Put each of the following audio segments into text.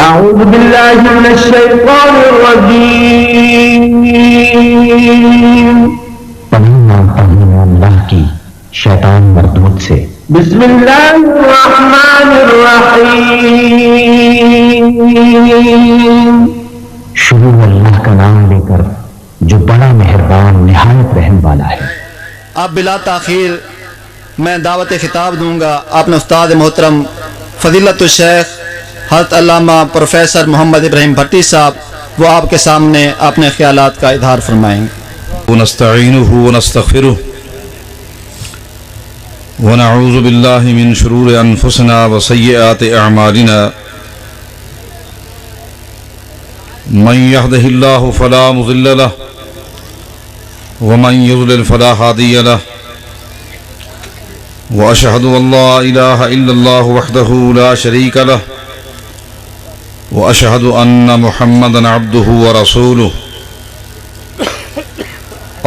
أعوذ بالله من الشيطان الرجيم اللہ کی شیطان مردود سے بسم الله الرحمن الرحيم شروع اللہ کا نام لے کر جو بڑا مہربان نہایت رحم والا ہے۔ اب بلا تاخیر میں دعوت خطاب دوں گا اپنے استاد محترم فضیلت الشیخ حضرت علامہ پروفیسر محمد ابراہیم بھٹی صاحب، وہ آپ کے سامنے اپنے خیالات کا اظہار فرمائیں گے۔ ونستعینہ ونستغفرہ ونعوذ باللہ من شرور انفسنا وسیئات اعمالنا من یهدہ اللہ فلا مضل له ومن یضلل فلا ہادی له واشہد ان لا الہ الا اللہ وحدہ لا شریک له واشہد ان محمدا عبدہ ورسولہ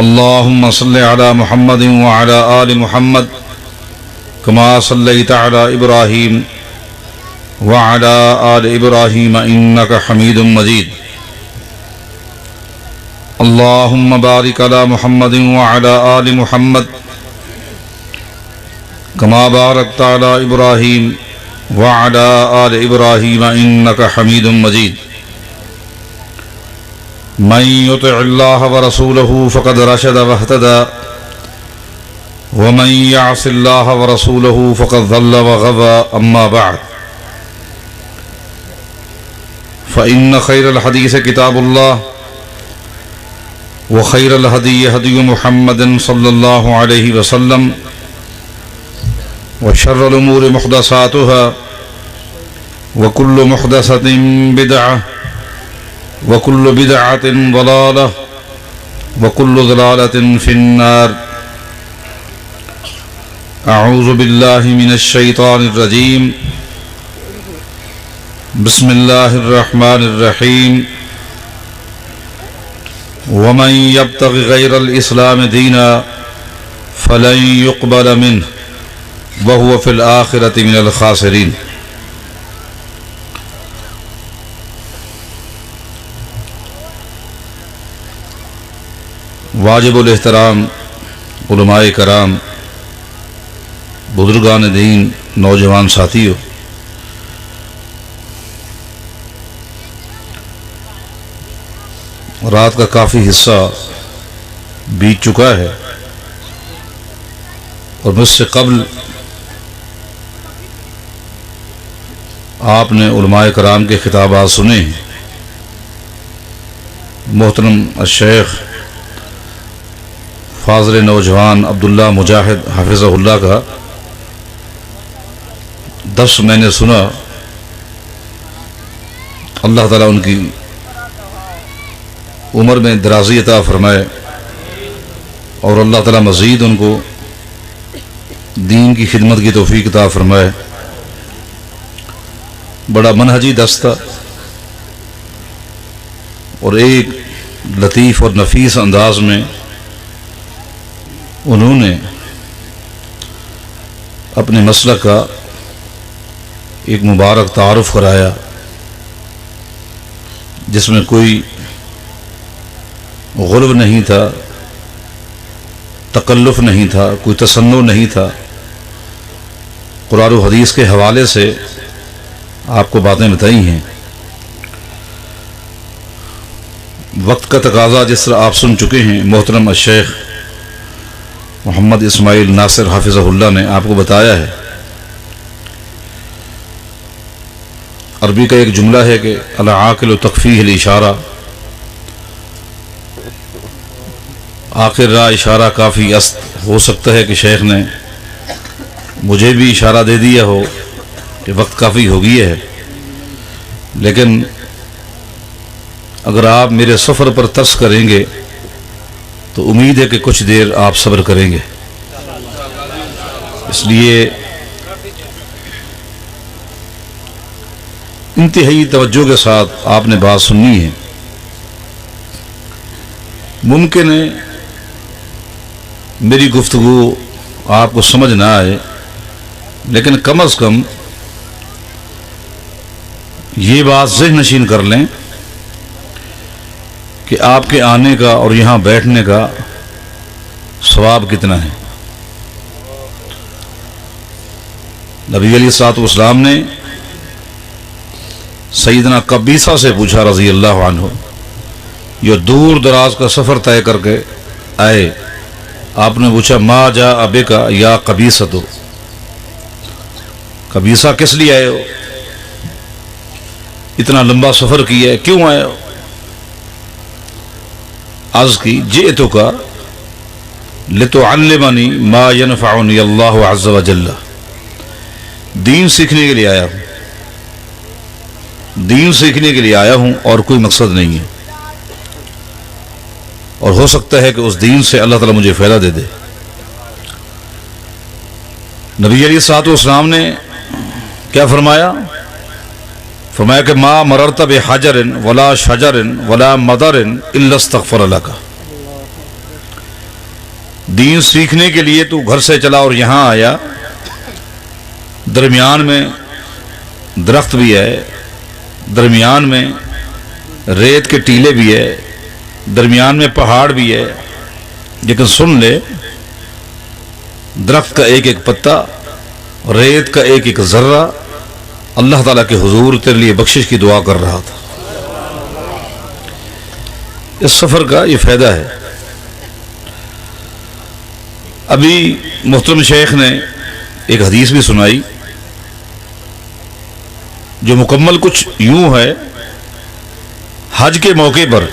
اللہم صل علی محمد وعلی آل محمد کما صلیت علی ابراہیم وعلی آل ابراہیم انک حمید مجید اللہم بارک علی محمد وعلی آل محمد کما بارکت علی ابراہیم وعلی آل ابراہیم انک حمید مجید من یطع اللہ ورسولہ فقد رشد واہتدى ومن یعص اللہ ورسولہ فقد ضل وغوى اما بعد فإن خیر الحدیث کتاب اللہ وخیر الہدی ہدی محمد صلی اللہ علیہ وسلم وشر الامور محدثاتها وكل محدثة بدعة وكل بدعة ضلالة وكل ضلالة في النار أعوذ بالله من الشيطان الرجيم بسم الله الرحمن الرحيم ومن يبتغ غير الإسلام دينا فلن يقبل منه وهو في الآخرة من الخاسرين۔ واجب الاحترام علماء کرام، بزرگان دین، نوجوان ساتھیوں، رات کا کافی حصہ بیت چکا ہے اور مجھ سے قبل آپ نے علماء کرام کے خطابات سنے ہیں۔ محترم الشیخ فاضل نوجوان عبداللہ مجاہد حافظہ اللہ کا درس میں نے سنا۔ اللہ تعالیٰ ان کی عمر میں درازی عطا فرمائے اور اللہ تعالیٰ مزید ان کو دین کی خدمت کی توفیق عطا فرمائے۔ بڑا منہجی دستہ اور ایک لطیف اور نفیس انداز میں انہوں نے اپنے مسلک کا ایک مبارک تعارف کرایا، جس میں کوئی غلو نہیں تھا، تکلف نہیں تھا، کوئی تصنع نہیں تھا۔ قرآن و حدیث کے حوالے سے آپ کو باتیں بتائی ہیں۔ وقت کا تقاضا جس طرح آپ سن چکے ہیں، محترم الشیخ محمد اسماعیل ناصر حافظہ اللہ نے آپ کو بتایا ہے۔ عربی کا ایک جملہ ہے کہ العاقل تکفیہ الاشارہ، آخر راہ اشارہ کافی است۔ ہو سکتا ہے کہ شیخ نے مجھے بھی اشارہ دے دیا ہو کہ وقت کافی ہو گیا ہے، لیکن اگر آپ میرے سفر پر ترس کریں گے تو امید ہے کہ کچھ دیر آپ صبر کریں گے۔ اس لیے انتہائی توجہ کے ساتھ آپ نے بات سننی ہے۔ ممکن ہے میری گفتگو آپ کو سمجھ نہ آئے، لیکن کم از کم یہ بات ذہن نشین کر لیں کہ آپ کے آنے کا اور یہاں بیٹھنے کا ثواب کتنا ہے۔ نبی علیہ الصلوۃ والسلام نے سیدنا قبیصہ سے پوچھا رضی اللہ عنہ، یہ دور دراز کا سفر طے کر کے آئے، آپ نے پوچھا ما جاء بک یا قبیصۃ، قبیصہ کس لیے آئے ہو، اتنا لمبا سفر کیا ہے، کیوں آئے ہو؟ عرض کی جئتک لتعلمنی ما ینفعنی اللہ عز وجل، دین سیکھنے کے لیے آیا ہوں، دین سیکھنے کے لیے آیا ہوں اور کوئی مقصد نہیں ہے، اور ہو سکتا ہے کہ اس دین سے اللہ تعالیٰ مجھے فائدہ دے دے۔ نبی علیہ الصلوۃ والسلام نے کیا فرمایا؟ فرمایا کہ ما مررت بحجر ولا شجر ولا مدر الا استغفر لك، دین سیکھنے کے لیے تو گھر سے چلا اور یہاں آیا، درمیان میں درخت بھی ہے، درمیان میں ریت کے ٹیلے بھی ہے، درمیان میں پہاڑ بھی ہے، لیکن سن لے، درخت کا ایک ایک پتا، ریت کا ایک ایک ذرہ اللہ تعالیٰ کے حضور تیرے لیے بخشش کی دعا کر رہا تھا۔ اس سفر کا یہ فائدہ ہے۔ ابھی محترم شیخ نے ایک حدیث بھی سنائی جو مکمل کچھ یوں ہے، حج کے موقع پر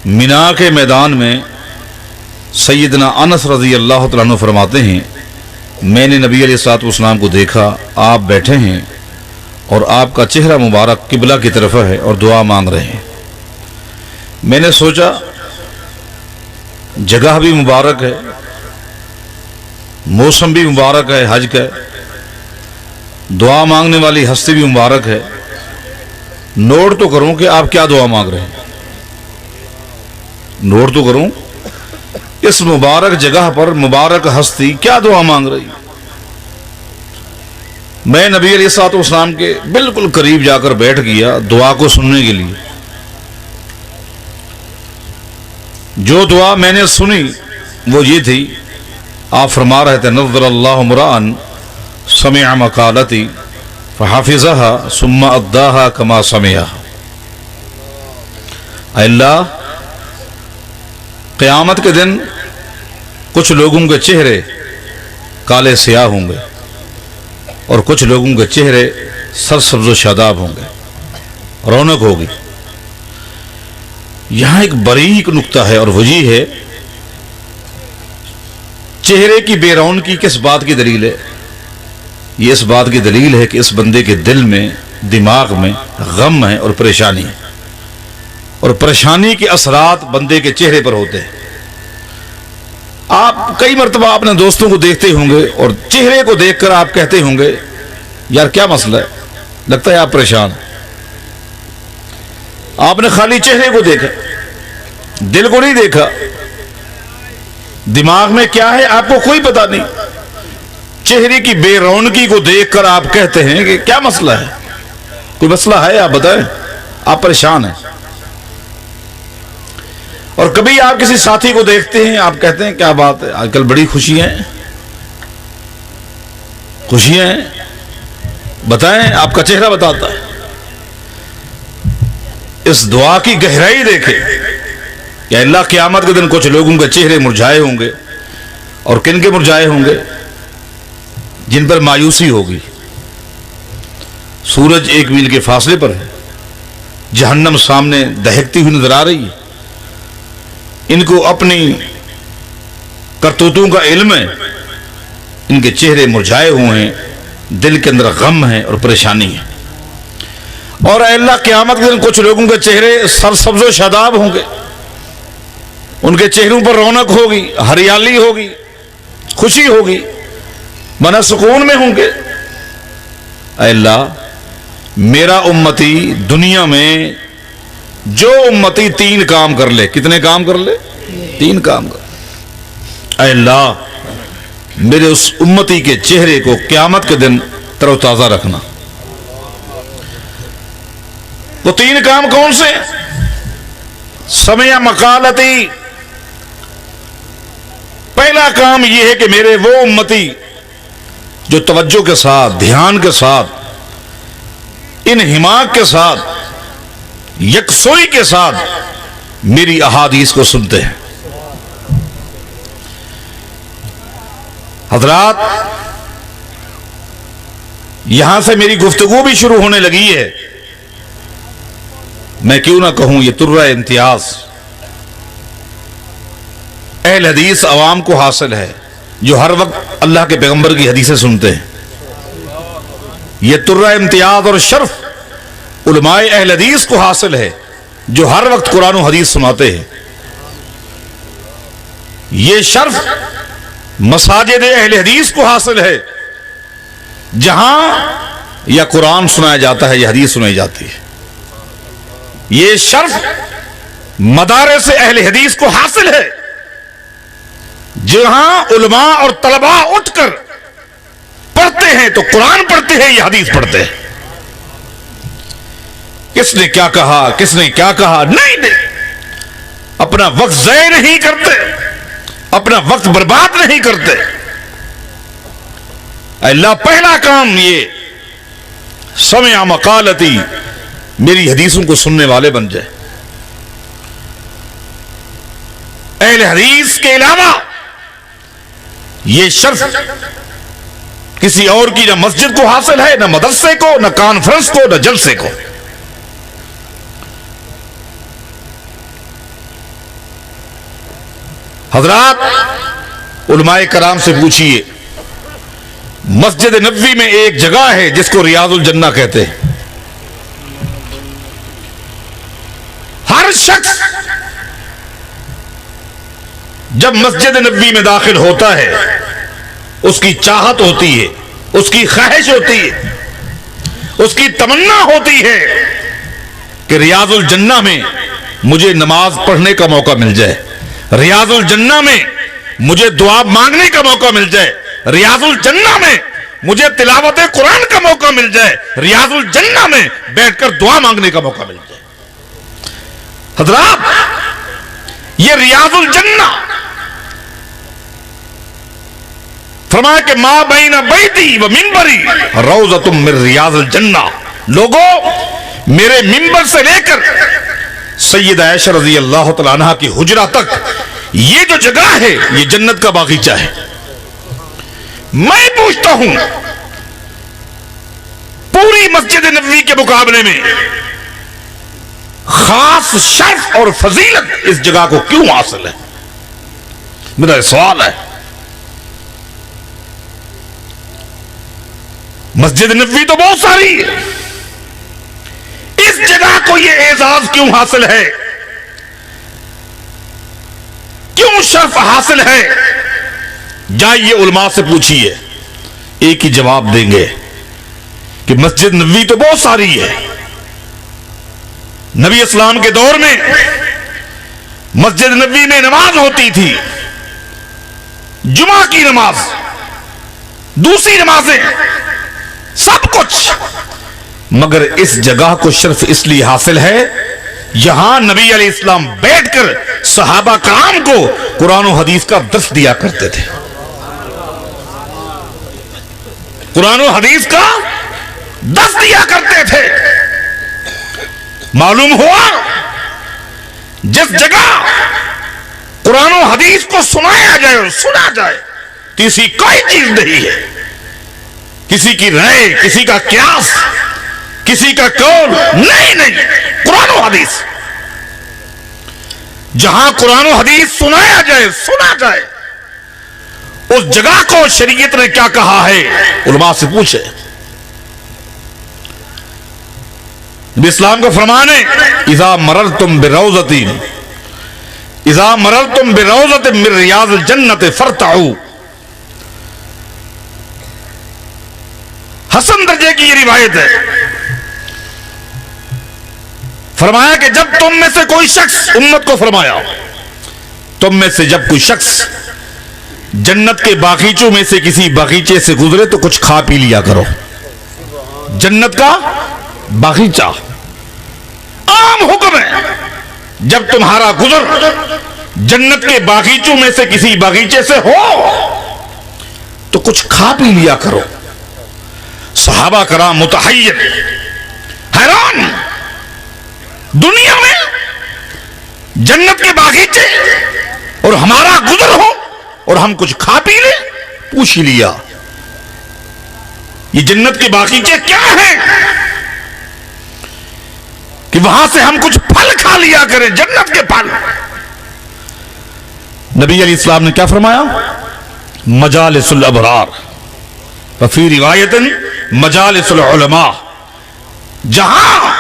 مینا کے میدان میں سیدنا انس رضی اللہ تعالیٰ عنہ فرماتے ہیں میں نے نبی علیہ الصلوۃ والسلام کو دیکھا، آپ بیٹھے ہیں اور آپ کا چہرہ مبارک قبلہ کی طرف ہے اور دعا مانگ رہے ہیں۔ میں نے سوچا جگہ بھی مبارک ہے، موسم بھی مبارک ہے حج کا، دعا مانگنے والی ہستی بھی مبارک ہے، نوٹ تو کروں کہ آپ کیا دعا مانگ رہے ہیں، نوٹ تو کروں اس مبارک جگہ پر مبارک ہستی کیا دعا مانگ رہی۔ میں نبی علیہ الصلوۃ والسلام کے بالکل قریب جا کر بیٹھ گیا دعا کو سننے کے لیے۔ جو دعا میں نے سنی وہ یہ تھی، آپ فرما رہے تھے نظر اللہ امرأً سمع مقالتی فحافظها ثم اداها كما سمعها، اے اللہ قیامت کے دن کچھ لوگوں کے چہرے کالے سیاہ ہوں گے اور کچھ لوگوں کے چہرے سرسبز و شاداب ہوں گے، رونق ہوگی۔ یہاں ایک باریک نکتہ ہے اور وجہ ہے چہرے کی بے رونقی کس بات کی دلیل ہے؟ یہ اس بات کی دلیل ہے کہ اس بندے کے دل میں، دماغ میں غم ہے اور پریشانی ہے، اور پریشانی کے اثرات بندے کے چہرے پر ہوتے ہیں۔ آپ کئی مرتبہ اپنے دوستوں کو دیکھتے ہوں گے اور چہرے کو دیکھ کر آپ کہتے ہوں گے یار کیا مسئلہ ہے، لگتا ہے آپ پریشان ہیں۔ آپ نے خالی چہرے کو دیکھا، دل کو نہیں دیکھا، دماغ میں کیا ہے آپ کو کوئی پتہ نہیں۔ چہرے کی بے رونقی کو دیکھ کر آپ کہتے ہیں کہ کیا مسئلہ ہے، کوئی مسئلہ ہے آپ بتائیں، آپ پریشان ہیں۔ اور کبھی آپ کسی ساتھی کو دیکھتے ہیں، آپ کہتے ہیں کیا بات ہے آج کل بڑی خوشیاں ہیں، خوشیاں ہیں، بتائیں، آپ کا چہرہ بتاتا ہے۔ اس دعا کی گہرائی دیکھیں کہ اللہ قیامت کے دن کچھ لوگوں کے چہرے مرجھائے ہوں گے، اور کن کے مرجھائے ہوں گے؟ جن پر مایوسی ہوگی۔ سورج 1 میل کے فاصلے پر ہے، جہنم سامنے دہکتی ہوئی نظر آ رہی ہے، ان کو اپنی کرتوتوں کا علم ہے، ان کے چہرے مرجھائے ہوئے ہیں، دل کے اندر غم ہے اور پریشانی ہے۔ اور اے اللہ قیامت کے دن کچھ لوگوں کے چہرے سرسبز و شاداب ہوں گے، ان کے چہروں پر رونق ہوگی، ہریالی ہوگی، خوشی ہوگی، من سکون میں ہوں گے۔ اے اللہ میرا امتی دنیا میں جو امتی 3 کام کر لے، کتنے کام کر لے؟ 3 کام کر، اے اللہ میرے اس امتی کے چہرے کو قیامت کے دن تر و تازہ رکھنا۔ وہ 3 کام کون سے؟ سمع مقالتی، پہلا کام یہ ہے کہ میرے وہ امتی جو توجہ کے ساتھ، دھیان کے ساتھ، انہماک کے ساتھ، یکسوئی کے ساتھ میری احادیث کو سنتے ہیں۔ حضرات، یہاں سے میری گفتگو بھی شروع ہونے لگی ہے۔ میں کیوں نہ کہوں یہ ترہ امتیاز اہل حدیث عوام کو حاصل ہے جو ہر وقت اللہ کے پیغمبر کی حدیثیں سنتے ہیں۔ یہ ترہ امتیاز اور شرف علماء اہل حدیث کو حاصل ہے جو ہر وقت قرآن و حدیث سناتے ہیں۔ یہ شرف مساجد اہل حدیث کو حاصل ہے جہاں یا قرآن سنایا جاتا ہے یا حدیث سنائی جاتی ہے۔ یہ شرف مدارس اہل حدیث کو حاصل ہے جہاں علماء اور طلباء اٹھ کر پڑھتے ہیں تو قرآن پڑھتے ہیں یا حدیث پڑھتے ہیں۔ کس نے کیا کہا، کس نے کیا کہا، نہیں، اپنا وقت ضائع نہیں کرتے، اپنا وقت برباد نہیں کرتے۔ اللہ پہلا کام یہ سمع مقالتی، میری حدیثوں کو سننے والے بن جائے۔ اہل حدیث کے علاوہ یہ شرف کسی اور کی نہ مسجد کو حاصل ہے، نہ مدرسے کو، نہ کانفرنس کو، نہ جلسے کو۔ حضرات، علماء کرام سے پوچھئے، مسجد نبوی میں ایک جگہ ہے جس کو ریاض الجنہ کہتے ہیں۔ ہر شخص جب مسجد نبوی میں داخل ہوتا ہے اس کی چاہت ہوتی ہے، اس کی خواہش ہوتی ہے، اس کی تمنا ہوتی ہے کہ ریاض الجنہ میں مجھے نماز پڑھنے کا موقع مل جائے، ریاض الجنہ میں مجھے دعا مانگنے کا موقع مل جائے، ریاض الجنہ میں مجھے تلاوت قرآن کا موقع مل جائے، ریاض الجنہ میں بیٹھ کر دعا مانگنے کا موقع مل جائے۔ حضرات، یہ ریاض الجنہ، فرمایا کہ ما بین بیتی و منبری روضۃ من ریاض الجنہ، لوگوں میرے منبر سے لے کر سیدہ عائشہ رضی اللہ تعالیٰ عنہ کی حجرہ تک یہ جو جگہ ہے یہ جنت کا باغیچہ ہے۔ میں پوچھتا ہوں پوری مسجد نبوی کے مقابلے میں خاص شرف اور فضیلت اس جگہ کو کیوں حاصل ہے؟ میرا سوال ہے۔ مسجد نبوی تو بہت ساری ہے، اس جگہ کو یہ اعزاز کیوں حاصل ہے، کیوں شرف حاصل ہے؟ جائیے علماء سے پوچھئے، ایک ہی جواب دیں گے کہ مسجد نبوی تو بہت ساری ہے۔ نبی اسلام کے دور میں مسجد نبوی میں نماز ہوتی تھی، جمعہ کی نماز، دوسری نمازیں، سب کچھ، مگر اس جگہ کو شرف اس لیے حاصل ہے یہاں نبی علیہ السلام بیٹھ کر صحابہ کرام کو قرآن و حدیث کا درس دیا کرتے تھے، قرآن و حدیث کا درس دیا کرتے تھے۔ معلوم ہوا جس جگہ قرآن و حدیث کو سنایا جائے اور سنا جائے تیسری کوئی چیز نہیں ہے، کسی کی رائے، کسی کا قیاس، کسی کا قول نہیں، قرآن و حدیث۔ جہاں قرآن و حدیث سنایا جائے، سنا جائے، اس جگہ کو شریعت نے کیا کہا ہے؟ علماء سے پوچھے۔ نبی اسلام کا فرمان ہے اذا مررتم بروضۃ من ریاض الجنۃ فارتعوا۔ حسن درجے کی یہ روایت ہے، فرمایا کہ جب تم میں سے کوئی شخص، امت کو فرمایا، تم میں سے جب کوئی شخص جنت کے باغیچوں میں سے کسی باغیچے سے گزرے تو کچھ کھا پی لیا کرو۔ جنت کا باغیچہ، عام حکم ہے جب تمہارا گزر جنت کے باغیچوں میں سے کسی باغیچے سے ہو تو کچھ کھا پی لیا کرو۔ صحابہ کرام متحیر، حیران، دنیا میں جنت کے باغیچے اور ہمارا گزر ہو اور ہم کچھ کھا پی لیں۔ پوچھ لیا یہ جنت کے باغیچے کیا ہیں کہ وہاں سے ہم کچھ پھل کھا لیا کریں، جنت کے پھل۔ نبی علیہ السلام نے کیا فرمایا؟ مجالس الابرار، وفی روایت مجالس العلماء، جہاں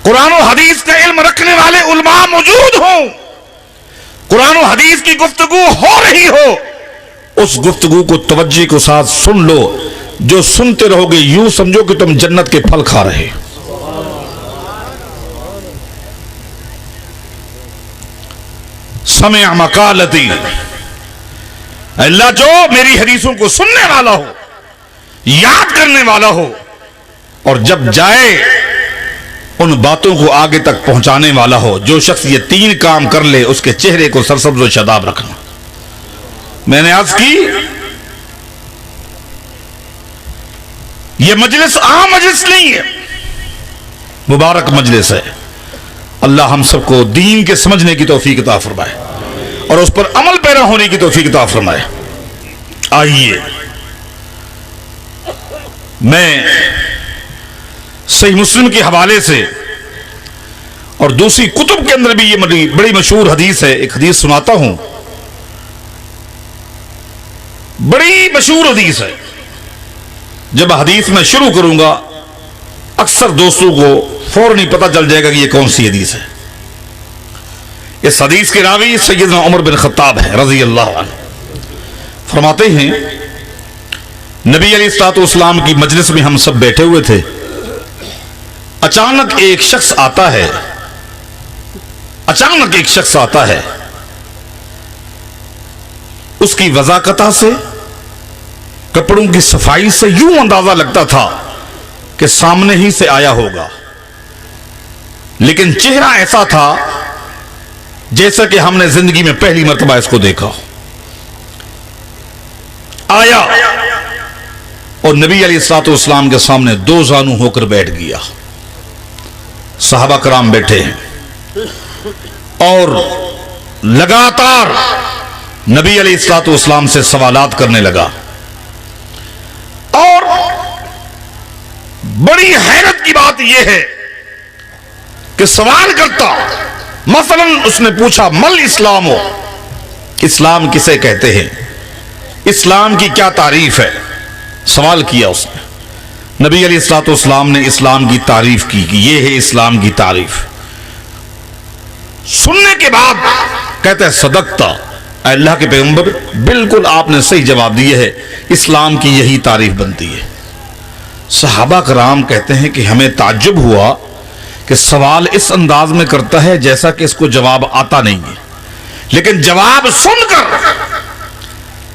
قرآن و حدیث کا علم رکھنے والے علماء موجود ہوں، قرآن و حدیث کی گفتگو ہو رہی ہو، اس گفتگو کو توجہ کے ساتھ سن لو۔ جو سنتے رہو گے یوں سمجھو کہ تم جنت کے پھل کھا رہے۔ سمع مقالتی، اللہ جو میری حدیثوں کو سننے والا ہو، یاد کرنے والا ہو، اور جب جائے ان باتوں کو آگے تک پہنچانے والا ہو۔ جو شخص یہ 3 کام کر لے اس کے چہرے کو سرسبز و شاداب رکھنا۔ میں نے عرض کی یہ مجلس عام مجلس نہیں ہے، مبارک مجلس ہے۔ اللہ ہم سب کو دین کے سمجھنے کی توفیق عطا فرمائے اور اس پر عمل پیرا ہونے کی توفیق عطا فرمائے۔ آئیے میں صحیح مسلم کے حوالے سے اور دوسری کتب کے اندر بھی یہ بڑی مشہور حدیث ہے، ایک حدیث سناتا ہوں، بڑی مشہور حدیث ہے۔ جب حدیث میں شروع کروں گا اکثر دوستوں کو فوراً ہی پتہ چل جائے گا کہ یہ کون سی حدیث ہے۔ اس حدیث کے راوی سیدنا عمر بن خطاب ہے رضی اللہ عنہ۔ فرماتے ہیں نبی علیہ الصلوۃ والسلام کی مجلس میں ہم سب بیٹھے ہوئے تھے، اچانک ایک شخص آتا ہے، اس کی وضاقتہ سے، کپڑوں کی صفائی سے یوں اندازہ لگتا تھا کہ سامنے ہی سے آیا ہوگا، لیکن چہرہ ایسا تھا جیسا کہ ہم نے زندگی میں پہلی مرتبہ اس کو دیکھا۔ آیا اور نبی علیہ الصلوۃ والسلام کے سامنے 2 زانو ہو کر بیٹھ گیا۔ صحابہ کرام بیٹھے ہیں اور لگاتار نبی علیہ الصلوۃ والسلام سے سوالات کرنے لگا، اور بڑی حیرت کی بات یہ ہے کہ سوال کرتا، مثلا اس نے پوچھا مل اسلام ہو، اسلام کسے کہتے ہیں، اسلام کی کیا تعریف ہے، سوال کیا اس نے۔ نبی علیہ الصلوۃ والسلام نے اسلام کی تعریف کی کہ یہ ہے اسلام کی تعریف۔ سننے کے بعد کہتا ہے صدقتا، اے اللہ کے پیغمبر بالکل آپ نے صحیح جواب دیے ہے، اسلام کی یہی تعریف بنتی ہے۔ صحابہ کرام کہتے ہیں کہ ہمیں تعجب ہوا کہ سوال اس انداز میں کرتا ہے جیسا کہ اس کو جواب آتا نہیں ہے، لیکن جواب سن کر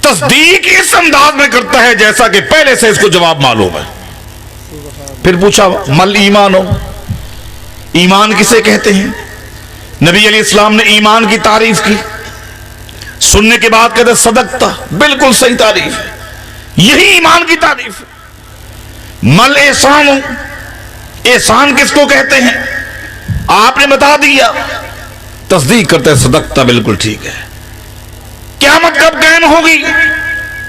تصدیق اس انداز میں کرتا ہے جیسا کہ پہلے سے اس کو جواب معلوم ہے۔ پھر پوچھا مل ایمان ہو، ایمان کسے کہتے ہیں؟ نبی علیہ السلام نے ایمان کی تعریف کی۔ سننے کے بعد کہتے صدقتا، بالکل صحیح تعریف ہے، یہی ایمان کی تعریف ہے۔ مل احسان ہو، احسان کس کو کہتے ہیں؟ آپ نے بتا دیا۔ تصدیق کرتے صدقتا، بالکل ٹھیک ہے۔ قیامت کب قائم ہوگی؟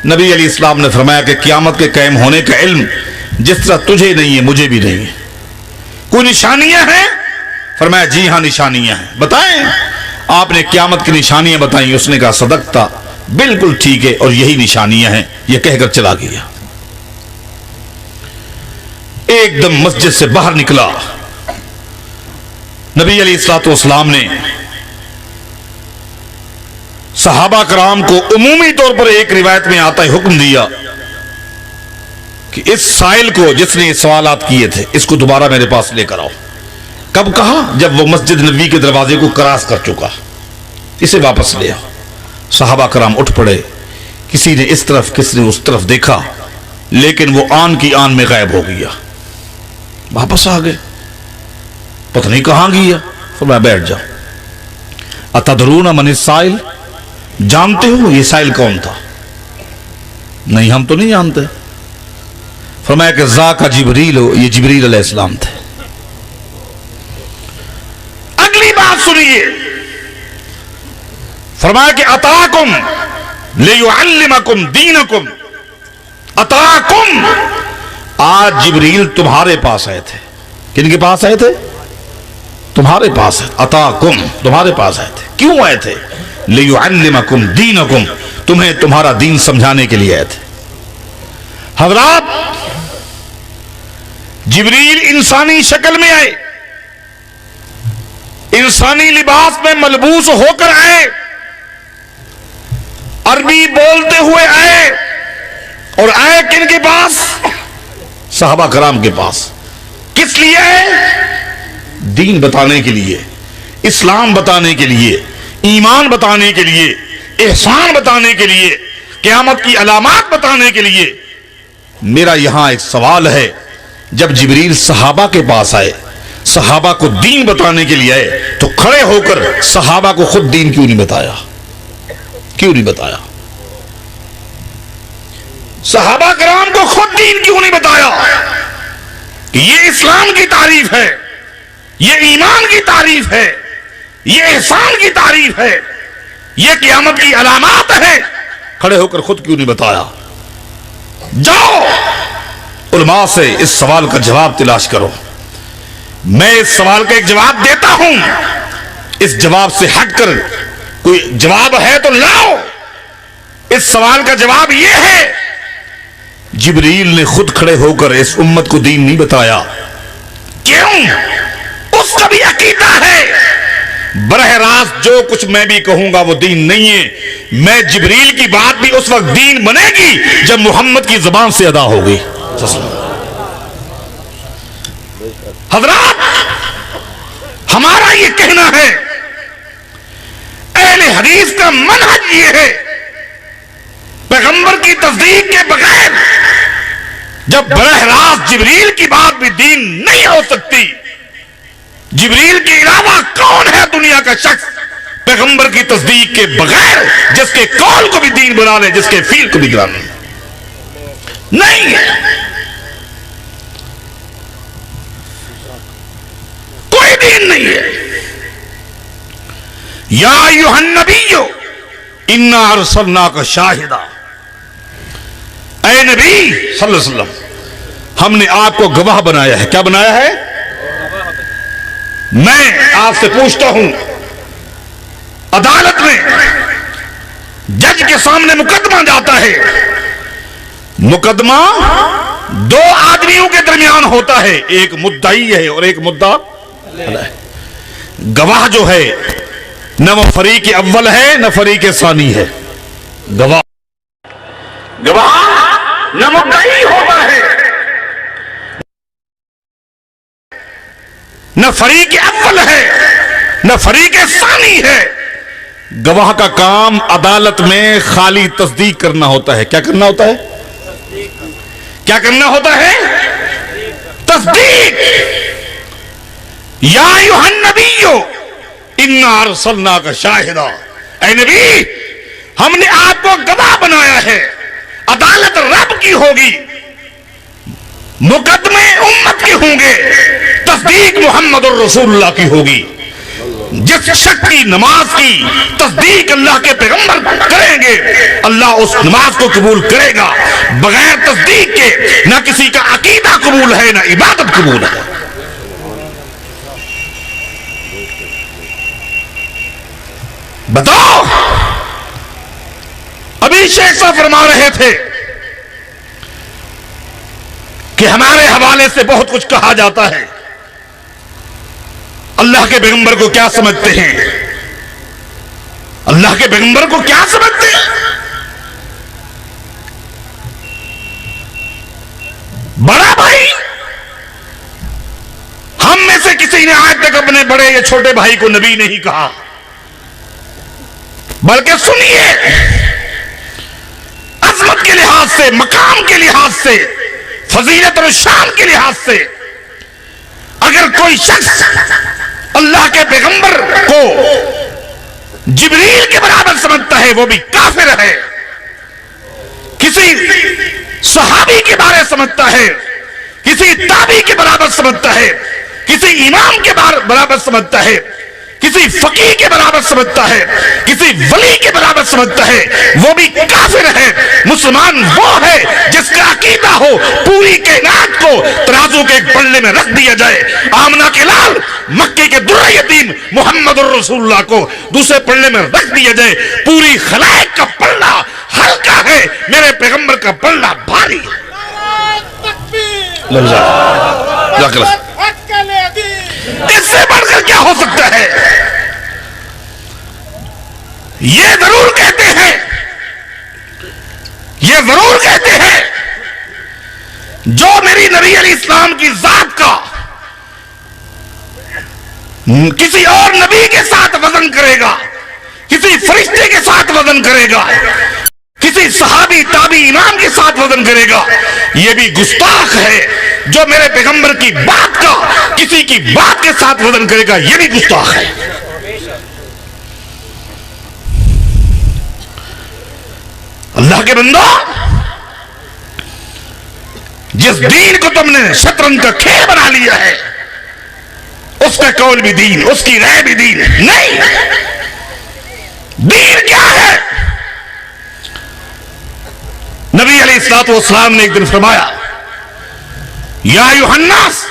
نبی علیہ السلام نے فرمایا کہ قیامت کے قائم ہونے کا علم جس طرح تجھے نہیں ہے مجھے بھی نہیں ہے۔ کوئی نشانیاں ہیں؟ فرمایا جی ہاں نشانیاں ہیں، بتائیں۔ آپ نے قیامت کی نشانیاں بتائیں، اس نے کہا صدقتا، بالکل ٹھیک ہے اور یہی نشانیاں ہیں، یہ کہہ کر چلا گیا۔ ایک دم مسجد سے باہر نکلا، نبی علیہ الصلوۃ والسلام نے صحابہ کرام کو عمومی طور پر ایک روایت میں آتا ہے حکم دیا کہ اس سائل کو جس نے سوالات کیے تھے اس کو دوبارہ میرے پاس لے کر آؤ۔ کب کہا؟ جب وہ مسجد نبوی کے دروازے کو کراس کر چکا، اسے واپس لے آؤ۔ صحابہ کرام اٹھ پڑے، کسی نے اس طرف کسی نے اس طرف دیکھا، لیکن وہ آن کی آن میں غائب ہو گیا۔ واپس آ گئے، پتہ نہیں کہاں گیا. فرمایا بیٹھ جاؤ. اتدرون من السائل, جانتے ہو یہ سائل کون تھا؟ نہیں ہم تو نہیں جانتے. فرمایا کہ ذاک جبریل ہو, یہ جبریل علیہ السلام تھے. اگلی بات سنیے, فرمایا کہ اتاکم لیعلمکم دینکم. اتاکم, آج جبریل تمہارے پاس آئے تھے. کن کے پاس آئے تھے؟ تمہارے پاس ہے. اتاکم, تمہارے پاس آئے تھے. کیوں آئے تھے؟ لیعلمکم دینکم, تمہیں تمہارا دین سمجھانے کے لیے آئے تھے. حضرات, جبریل انسانی شکل میں آئے, انسانی لباس میں ملبوس ہو کر آئے, عربی بولتے ہوئے آئے, اور آئے کن کے پاس؟ صحابہ کرام کے پاس. کس لیے آئے؟ دین بتانے کے لیے, اسلام بتانے کے لیے, ایمان بتانے کے لیے, احسان بتانے کے لیے, قیامت کی علامات بتانے کے لیے. میرا یہاں ایک سوال ہے, جب جبریل صحابہ کے پاس آئے, صحابہ کو دین بتانے کے لیے آئے, تو کھڑے ہو کر صحابہ کو خود دین کیوں نہیں بتایا؟ کیوں نہیں بتایا؟ صحابہ کرام کو خود دین کیوں نہیں بتایا کہ یہ اسلام کی تعریف ہے, یہ ایمان کی تعریف ہے, یہ احسان کی تعریف ہے, یہ قیامت کی علامات ہے؟ کھڑے ہو کر خود کیوں نہیں بتایا؟ جاؤ علماء سے اس سوال کا جواب تلاش کرو. میں اس سوال کا ایک جواب دیتا ہوں, اس جواب سے ہٹ کر کوئی جواب ہے تو لاؤ. اس سوال کا جواب یہ ہے, جبریل نے خود کھڑے ہو کر اس امت کو دین نہیں بتایا. کیوں؟ اس کا بھی عقیدہ ہے براہ راست جو کچھ میں بھی کہوں گا وہ دین نہیں ہے. میں جبریل کی بات بھی اس وقت دین بنے گی جب محمد کی زبان سے ادا ہوگی. حضرات, ہمارا یہ کہنا ہے, اہل حدیث کا منہج یہ ہے, پیغمبر کی تصدیق کے بغیر جب براہ راست جبریل کی بات بھی دین نہیں ہو سکتی. جبریل کے علاوہ کون ہے دنیا کا شخص پیغمبر کی تصدیق کے بغیر جس کے قول کو بھی دین بنا لے, جس کے فعل کو بھی گرا لے؟ نہیں ہے, کوئی دین نہیں ہے. یا ایھا النبی انا ارسلناک شاہدا, اے نبی صلی اللہ علیہ وسلم ہم نے آپ کو گواہ بنایا ہے. کیا بنایا ہے؟ میں آپ سے پوچھتا ہوں, عدالت میں جج کے سامنے مقدمہ جاتا ہے, مقدمہ دو آدمیوں کے درمیان ہوتا ہے, ایک مدعی ہے اور ایک مدعا. گواہ جو ہے نہ وہ فریق اول ہے نہ فریق ثانی ہے. گواہ نہ مدعی ہوتا ہے نہ فریق اول ہے نہ فریق ثانی ہے. گواہ کا کام عدالت میں خالی تصدیق کرنا ہوتا ہے. کیا کرنا ہوتا ہے؟ کیا کرنا ہوتا ہے؟ تصدیق. یا ایھا النبی انا ارسلناک شاہدا, اے نبی ہم نے آپ کو گواہ بنایا ہے. عدالت رب کی ہوگی, مقدمے امت کے ہوں گے, تصدیق محمد الرسول اللہ کی ہوگی. جس شخص کی نماز کی تصدیق اللہ کے پیغمبر کریں گے اللہ اس نماز کو قبول کرے گا. بغیر تصدیق کے نہ کسی کا عقیدہ قبول ہے نہ عبادت قبول ہے. بتاؤ, ابھی شیخ صاحب فرما رہے تھے کہ ہمارے حوالے سے بہت کچھ کہا جاتا ہے. اللہ کے پیغمبر کو کیا سمجھتے ہیں؟ اللہ کے پیغمبر کو کیا سمجھتے ہیں؟ بڑا بھائی, ہم میں سے کسی نے آج تک اپنے بڑے یا چھوٹے بھائی کو نبی نہیں کہا. بلکہ سنیے, عظمت کے لحاظ سے, مقام کے لحاظ سے, فضیلت اور شان کے لحاظ سے اگر کوئی شخص اللہ کے پیغمبر کو جبریل کے برابر سمجھتا ہے وہ بھی کافر ہے. کسی صحابی کے بارے سمجھتا ہے, کسی تابعی کے برابر سمجھتا ہے, کسی امام کے برابر سمجھتا ہے, کسی فقیہ کے برابر سمجھتا ہے, کسی ولی کے برابر سمجھتا ہے, وہ بھی کافر ہے. مسلمان وہ ہے جس کا عقیدہ ہو پوری کائنات کو ترازو کے ایک پلڑے میں رکھ دیا جائے. آمنہ کے لال مکے کے درہ یتیم محمد الرسول اللہ کو دوسرے پلڑے میں رکھ دیا جائے. پوری خلائق کا پلڑا ہلکا ہے, میرے پیغمبر کا پلڑا بھاری. اس سے بڑھ کر کیا ہو سکتا ہے؟ یہ ضرور کہتے ہیں, یہ ضرور کہتے ہیں جو میری نبی علیہ السلام کی ذات کا کسی اور نبی کے ساتھ وزن کرے گا, کسی فرشتے کے ساتھ وزن کرے گا, کسی صحابی تابعی امام کے ساتھ وزن کرے گا, یہ بھی گستاخ ہے. جو میرے پیغمبر کی بات کا کسی کی بات کے ساتھ وزن کرے گا یہ بھی گستاخ ہے. اللہ کے بندو, جس دین کو تم نے شطرنج کا کھیل بنا لیا ہے اس کا قول بھی دین, اس کی رائے بھی دین نہیں. دین کیا ہے؟ نبی علیہ الصلوۃ والسلام نے ایک دن فرمایا, یا ایھا الناس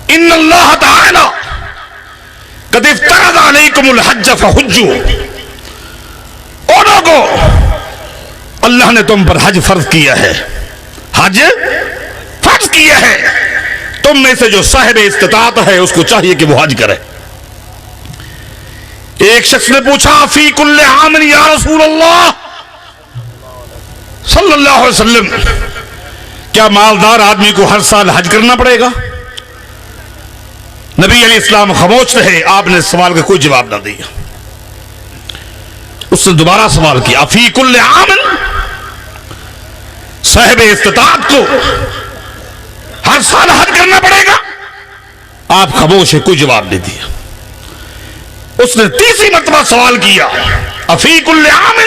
ان اللہ تعالی قد افترض علیکم الحج فحجوا. او لوگو, اللہ نے تم پر حج فرض کیا ہے, حج فرض کیا ہے. تم میں سے جو صاحب استطاعت ہے اس کو چاہیے کہ وہ حج کرے. ایک شخص نے پوچھا, فی کل عام یا رسول اللہ صلی اللہ علیہ وسلم, کیا مالدار آدمی کو ہر سال حج کرنا پڑے گا؟ نبی علیہ السلام خاموش رہے, آپ نے سوال کا کوئی جواب نہ دیا. اس نے دوبارہ سوال کیا, فی کل عام, صاحب استطاعت کو ہر سال حج کرنا پڑے گا؟ آپ خاموش ہے, کوئی جواب نہیں دیا. اس نے تیسری مرتبہ سوال کیا, افی کل عام,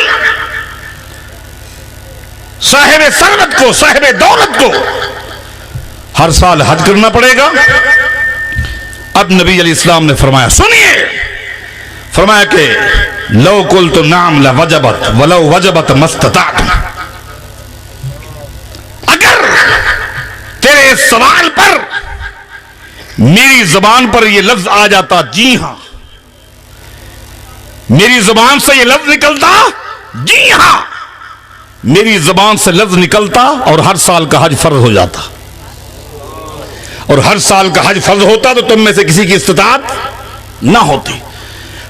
صاحب ثروت کو, صاحب دولت کو ہر سال حج کرنا پڑے گا؟ اب نبی علیہ السلام نے فرمایا, سنیے, فرمایا کہ لو قلت نعم لوجبت ولو وجبت ما استطعت. اگر تیرے اس سوال پر میری زبان پر یہ لفظ آ جاتا جی ہاں, میری زبان سے یہ لفظ نکلتا جی ہاں, میری زبان سے لفظ نکلتا اور ہر سال کا حج فرض ہو جاتا, اور ہر سال کا حج فرض ہوتا تو تم میں سے کسی کی استطاعت نہ ہوتی.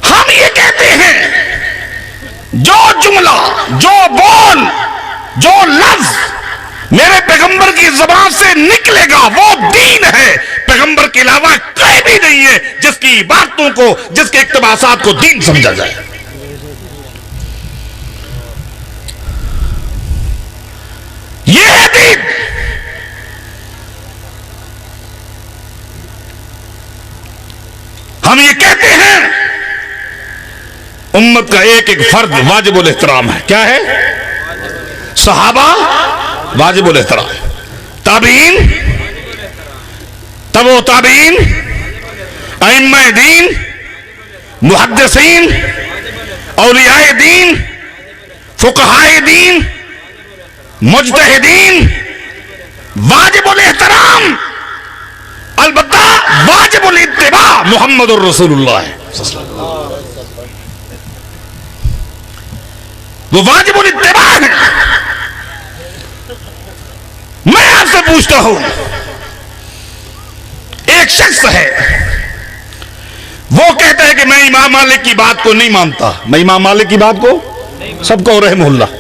ہم یہ کہتے ہیں جو جملہ, جو بول, جو لفظ میرے پیغمبر کی زبان سے نکلے گا وہ دین ہے. پیغمبر کے علاوہ کوئی بھی نہیں ہے جس کی باتوں کو, جس کے اقتباسات کو دین سمجھا جائے. یہ ہے دین. ہم یہ کہتے ہیں امت کا ایک ایک فرد واجب الاحترام ہے. کیا ہے؟ صحابہ واجب الاحترام, تابعین, تبع تابعین, ائمہ دین, محدثین, اولیاء دین, فقہاء دین, مجتہدین, واجب الاحترام. البتہ واجب الاتباع محمد الرسول اللہ ہے, وہ واجب الاتباع ہے. میں آپ سے پوچھتا ہوں, ایک شخص ہے وہ کہتا ہے کہ میں امام مالک کی بات کو نہیں مانتا, میں امام مالک کی بات کو, سب کو رحمہ اللہ.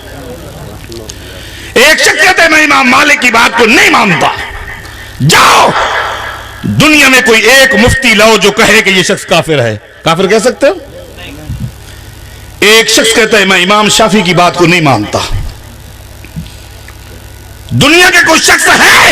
ایک شخص کہتا ہے میں امام مالک کی بات کو نہیں مانتا. جاؤ دنیا میں کوئی ایک مفتی لاؤ جو کہے کہ یہ شخص کافر ہے. کافر کہہ سکتے ہو؟ ایک شخص کہتا ہے میں امام شافعی کی بات کو نہیں مانتا. دنیا کے کوئی شخص ہے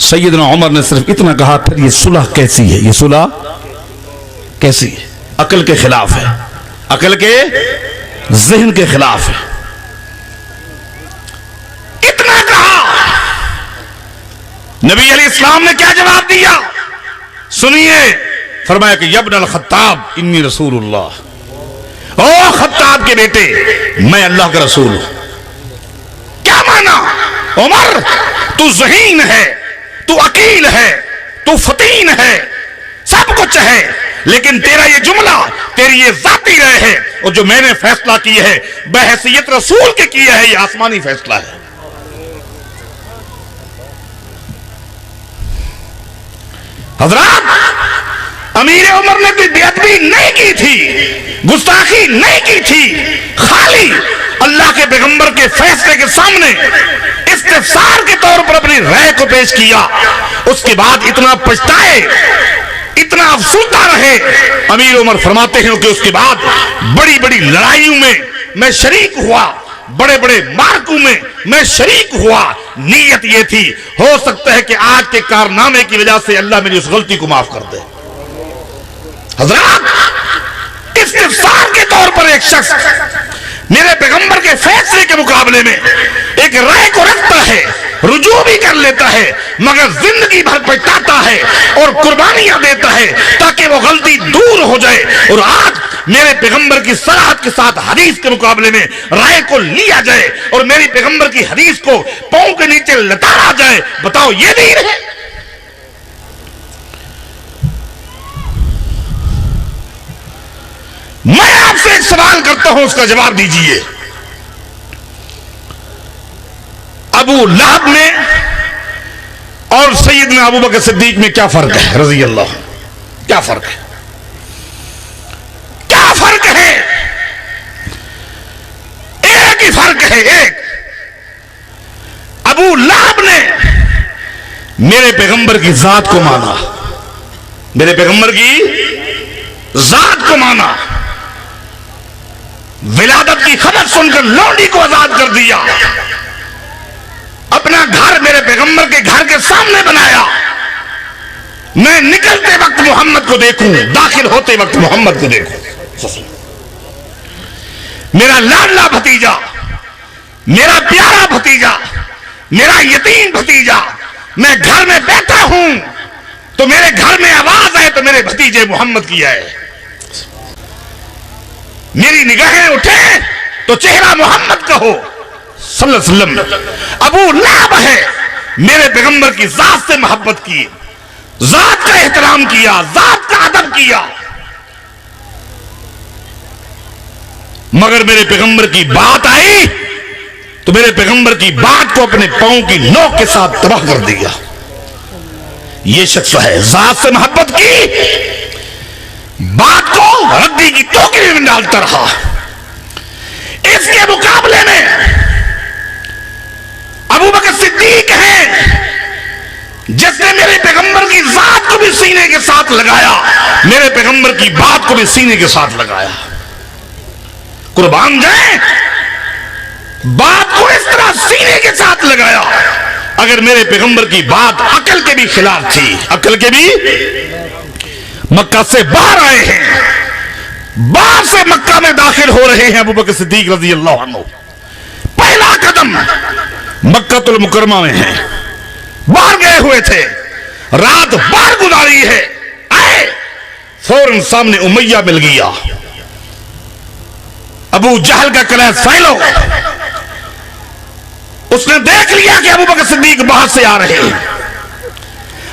سیدنا عمر نے صرف اتنا کہا، پھر یہ صلح کیسی ہے؟ یہ صلح کیسی ہے؟ عقل کے خلاف ہے، عقل کے ذہن کے خلاف ہے. اتنا کہا. نبی علیہ السلام نے کیا جواب دیا؟ سنیے. فرمایا کہ یبن الخطاب انی رسول اللہ. او خطاب کے بیٹے، میں اللہ کا رسول ہوں. کیا مانا؟ عمر تو ذہین ہے، تو عقیل ہے، تو فطین ہے، سب کچھ ہے، لیکن تیرا یہ جملہ، تیری یہ ذاتی رائے ہے، اور جو میں نے فیصلہ کیا ہے بحیثیت رسول کے کیا ہے، یہ آسمانی فیصلہ ہے. حضرات، امیر عمر نے کوئی بے ادبی نہیں کی تھی، گستاخی نہیں کی تھی، خالی اللہ کے پیغمبر کے فیصلے کے سامنے استفسار کے طور پر اپنی رائے کو پیش کیا. اس کے بعد اتنا پچھتائے، اتنا افسردہ رہے. امیر عمر فرماتے ہیں کہ اس کے بعد بڑی بڑی لڑائیوں میں میں شریک ہوا، بڑے بڑے مارکوں میں میں شریک ہوا. نیت یہ تھی، ہو سکتا ہے کہ آج کے کارنامے کی وجہ سے اللہ میری اس غلطی کو معاف کر دے. حضرات، استفسار کے طور پر ایک شخص میرے پیغمبر کے فیصلے کے مقابلے میں ایک رائے کو رکھتا ہے، رجوع بھی کر لیتا ہے، مگر زندگی بھر پچھتاتا ہے اور قربانیاں دیتا ہے تاکہ وہ غلطی دور ہو جائے. اور آج میرے پیغمبر کی صراحت کے ساتھ حدیث کے مقابلے میں رائے کو لیا جائے اور میری پیغمبر کی حدیث کو پاؤں کے نیچے لتاڑا جائے. بتاؤ یہ دین ہے؟ میں آپ سے ایک سوال کرتا ہوں، اس کا جواب دیجئے. ابو لہب میں اور سیدنا ابو بکر صدیق میں کیا فرق ہے رضی اللہ عنہ؟ کیا فرق ہے؟ کیا فرق ہے؟ ایک ہی فرق ہے، ایک. ابو لہب نے میرے پیغمبر کی ذات کو مانا، میرے پیغمبر کی ذات کو مانا، ولادت کی خبر سن کر لونڈی کو آزاد کر دیا، اپنا گھر میرے پیغمبر کے گھر کے سامنے بنایا. میں نکلتے وقت محمد کو دیکھوں، داخل ہوتے وقت محمد کو دیکھوں. میرا لاڈلا بھتیجا، میرا پیارا بھتیجا، میرا یتیم بھتیجا، میں گھر میں بیٹھا ہوں تو میرے گھر میں آواز آئے تو میرے بھتیجے محمد کی آئے. میری نگاہیں اٹھیں تو چہرہ محمد کا ہو صلی اللہ علیہ وسلم. ابو لہب ہے، میرے پیغمبر کی ذات سے محبت کی، ذات کا احترام کیا، ذات کا ادب کیا، مگر میرے پیغمبر کی بات آئی تو میرے پیغمبر کی بات کو اپنے پاؤں کی نوک کے ساتھ تباہ کر دیا. یہ شخص ہے ذات سے محبت کی، بات کو ردی کی ٹوکری میں ڈالتا رہا. اس کے مقابلے میں ابو بکر صدیق ہے جس نے میرے پیغمبر کی ذات کو بھی سینے کے ساتھ لگایا، میرے پیغمبر کی بات کو بھی سینے کے ساتھ لگایا. قربان جائیں، بات کو اس طرح سینے کے ساتھ لگایا. اگر میرے پیغمبر کی بات عقل کے بھی خلاف تھی، عقل کے بھی، مکہ سے باہر آئے ہیں، باہر سے مکہ میں داخل ہو رہے ہیں ابو بکر صدیق رضی اللہ عنہ. پہلا قدم مکہ المکرمہ میں ہے، باہر گئے ہوئے تھے، رات باہر گزاری ہے، آئے فوراً سامنے امیہ مل گیا. ابو جہل کا قلعہ سائلو، اس نے دیکھ لیا کہ ابو بکر صدیق باہر سے آ رہے ہیں.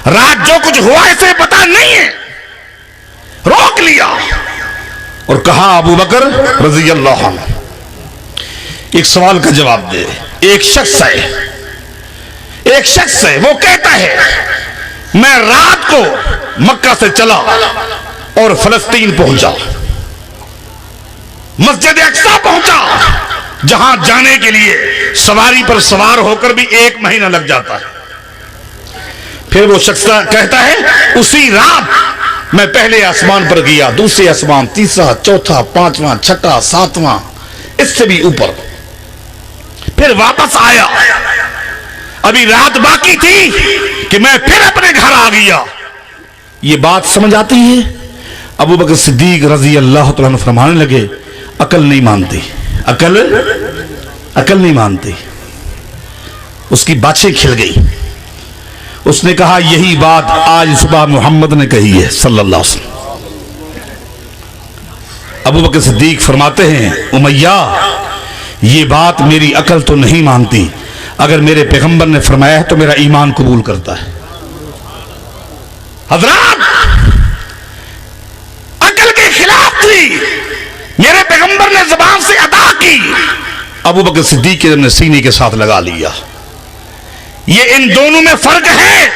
رات جو کچھ ہوا اسے پتا نہیں ہے، روک لیا اور کہا ابو بکر رضی اللہ عنہ ایک سوال کا جواب دے. ایک شخص ہے وہ کہتا ہے میں رات کو مکہ سے چلا اور فلسطین پہنچا، مسجد اقصی پہنچا، جہاں جانے کے لیے سواری پر سوار ہو کر بھی 1 مہینہ لگ جاتا ہے. پھر وہ شخص کہتا ہے اسی رات میں پہلے آسمان پر گیا، دوسرے آسمان، تیسرا، چوتھا، پانچواں، چھٹا، ساتواں، اس سے بھی اوپر، پھر واپس آیا. ابھی رات باقی تھی، کہ میں پھر اپنے گھر آ گیا. یہ بات سمجھ آتی ہے؟ ابو بکر صدیق رضی اللہ تعالیٰ عنہ فرمانے لگے عقل نہیں مانتی، عقل نہیں مانتی. اس کی باتیں کھل گئی. اس نے کہا یہی بات آج صبح محمد نے کہی ہے صلی اللہ علیہ وسلم. ابو بکر صدیق فرماتے ہیں امیہ یہ بات میری عقل تو نہیں مانتی، اگر میرے پیغمبر نے فرمایا ہے تو میرا ایمان قبول کرتا ہے. حضرات عقل کے خلاف تھی، میرے پیغمبر نے زبان سے ادا کی، ابو بکر صدیق نے سینے کے ساتھ لگا لیا. یہ ان دونوں میں فرق ہے.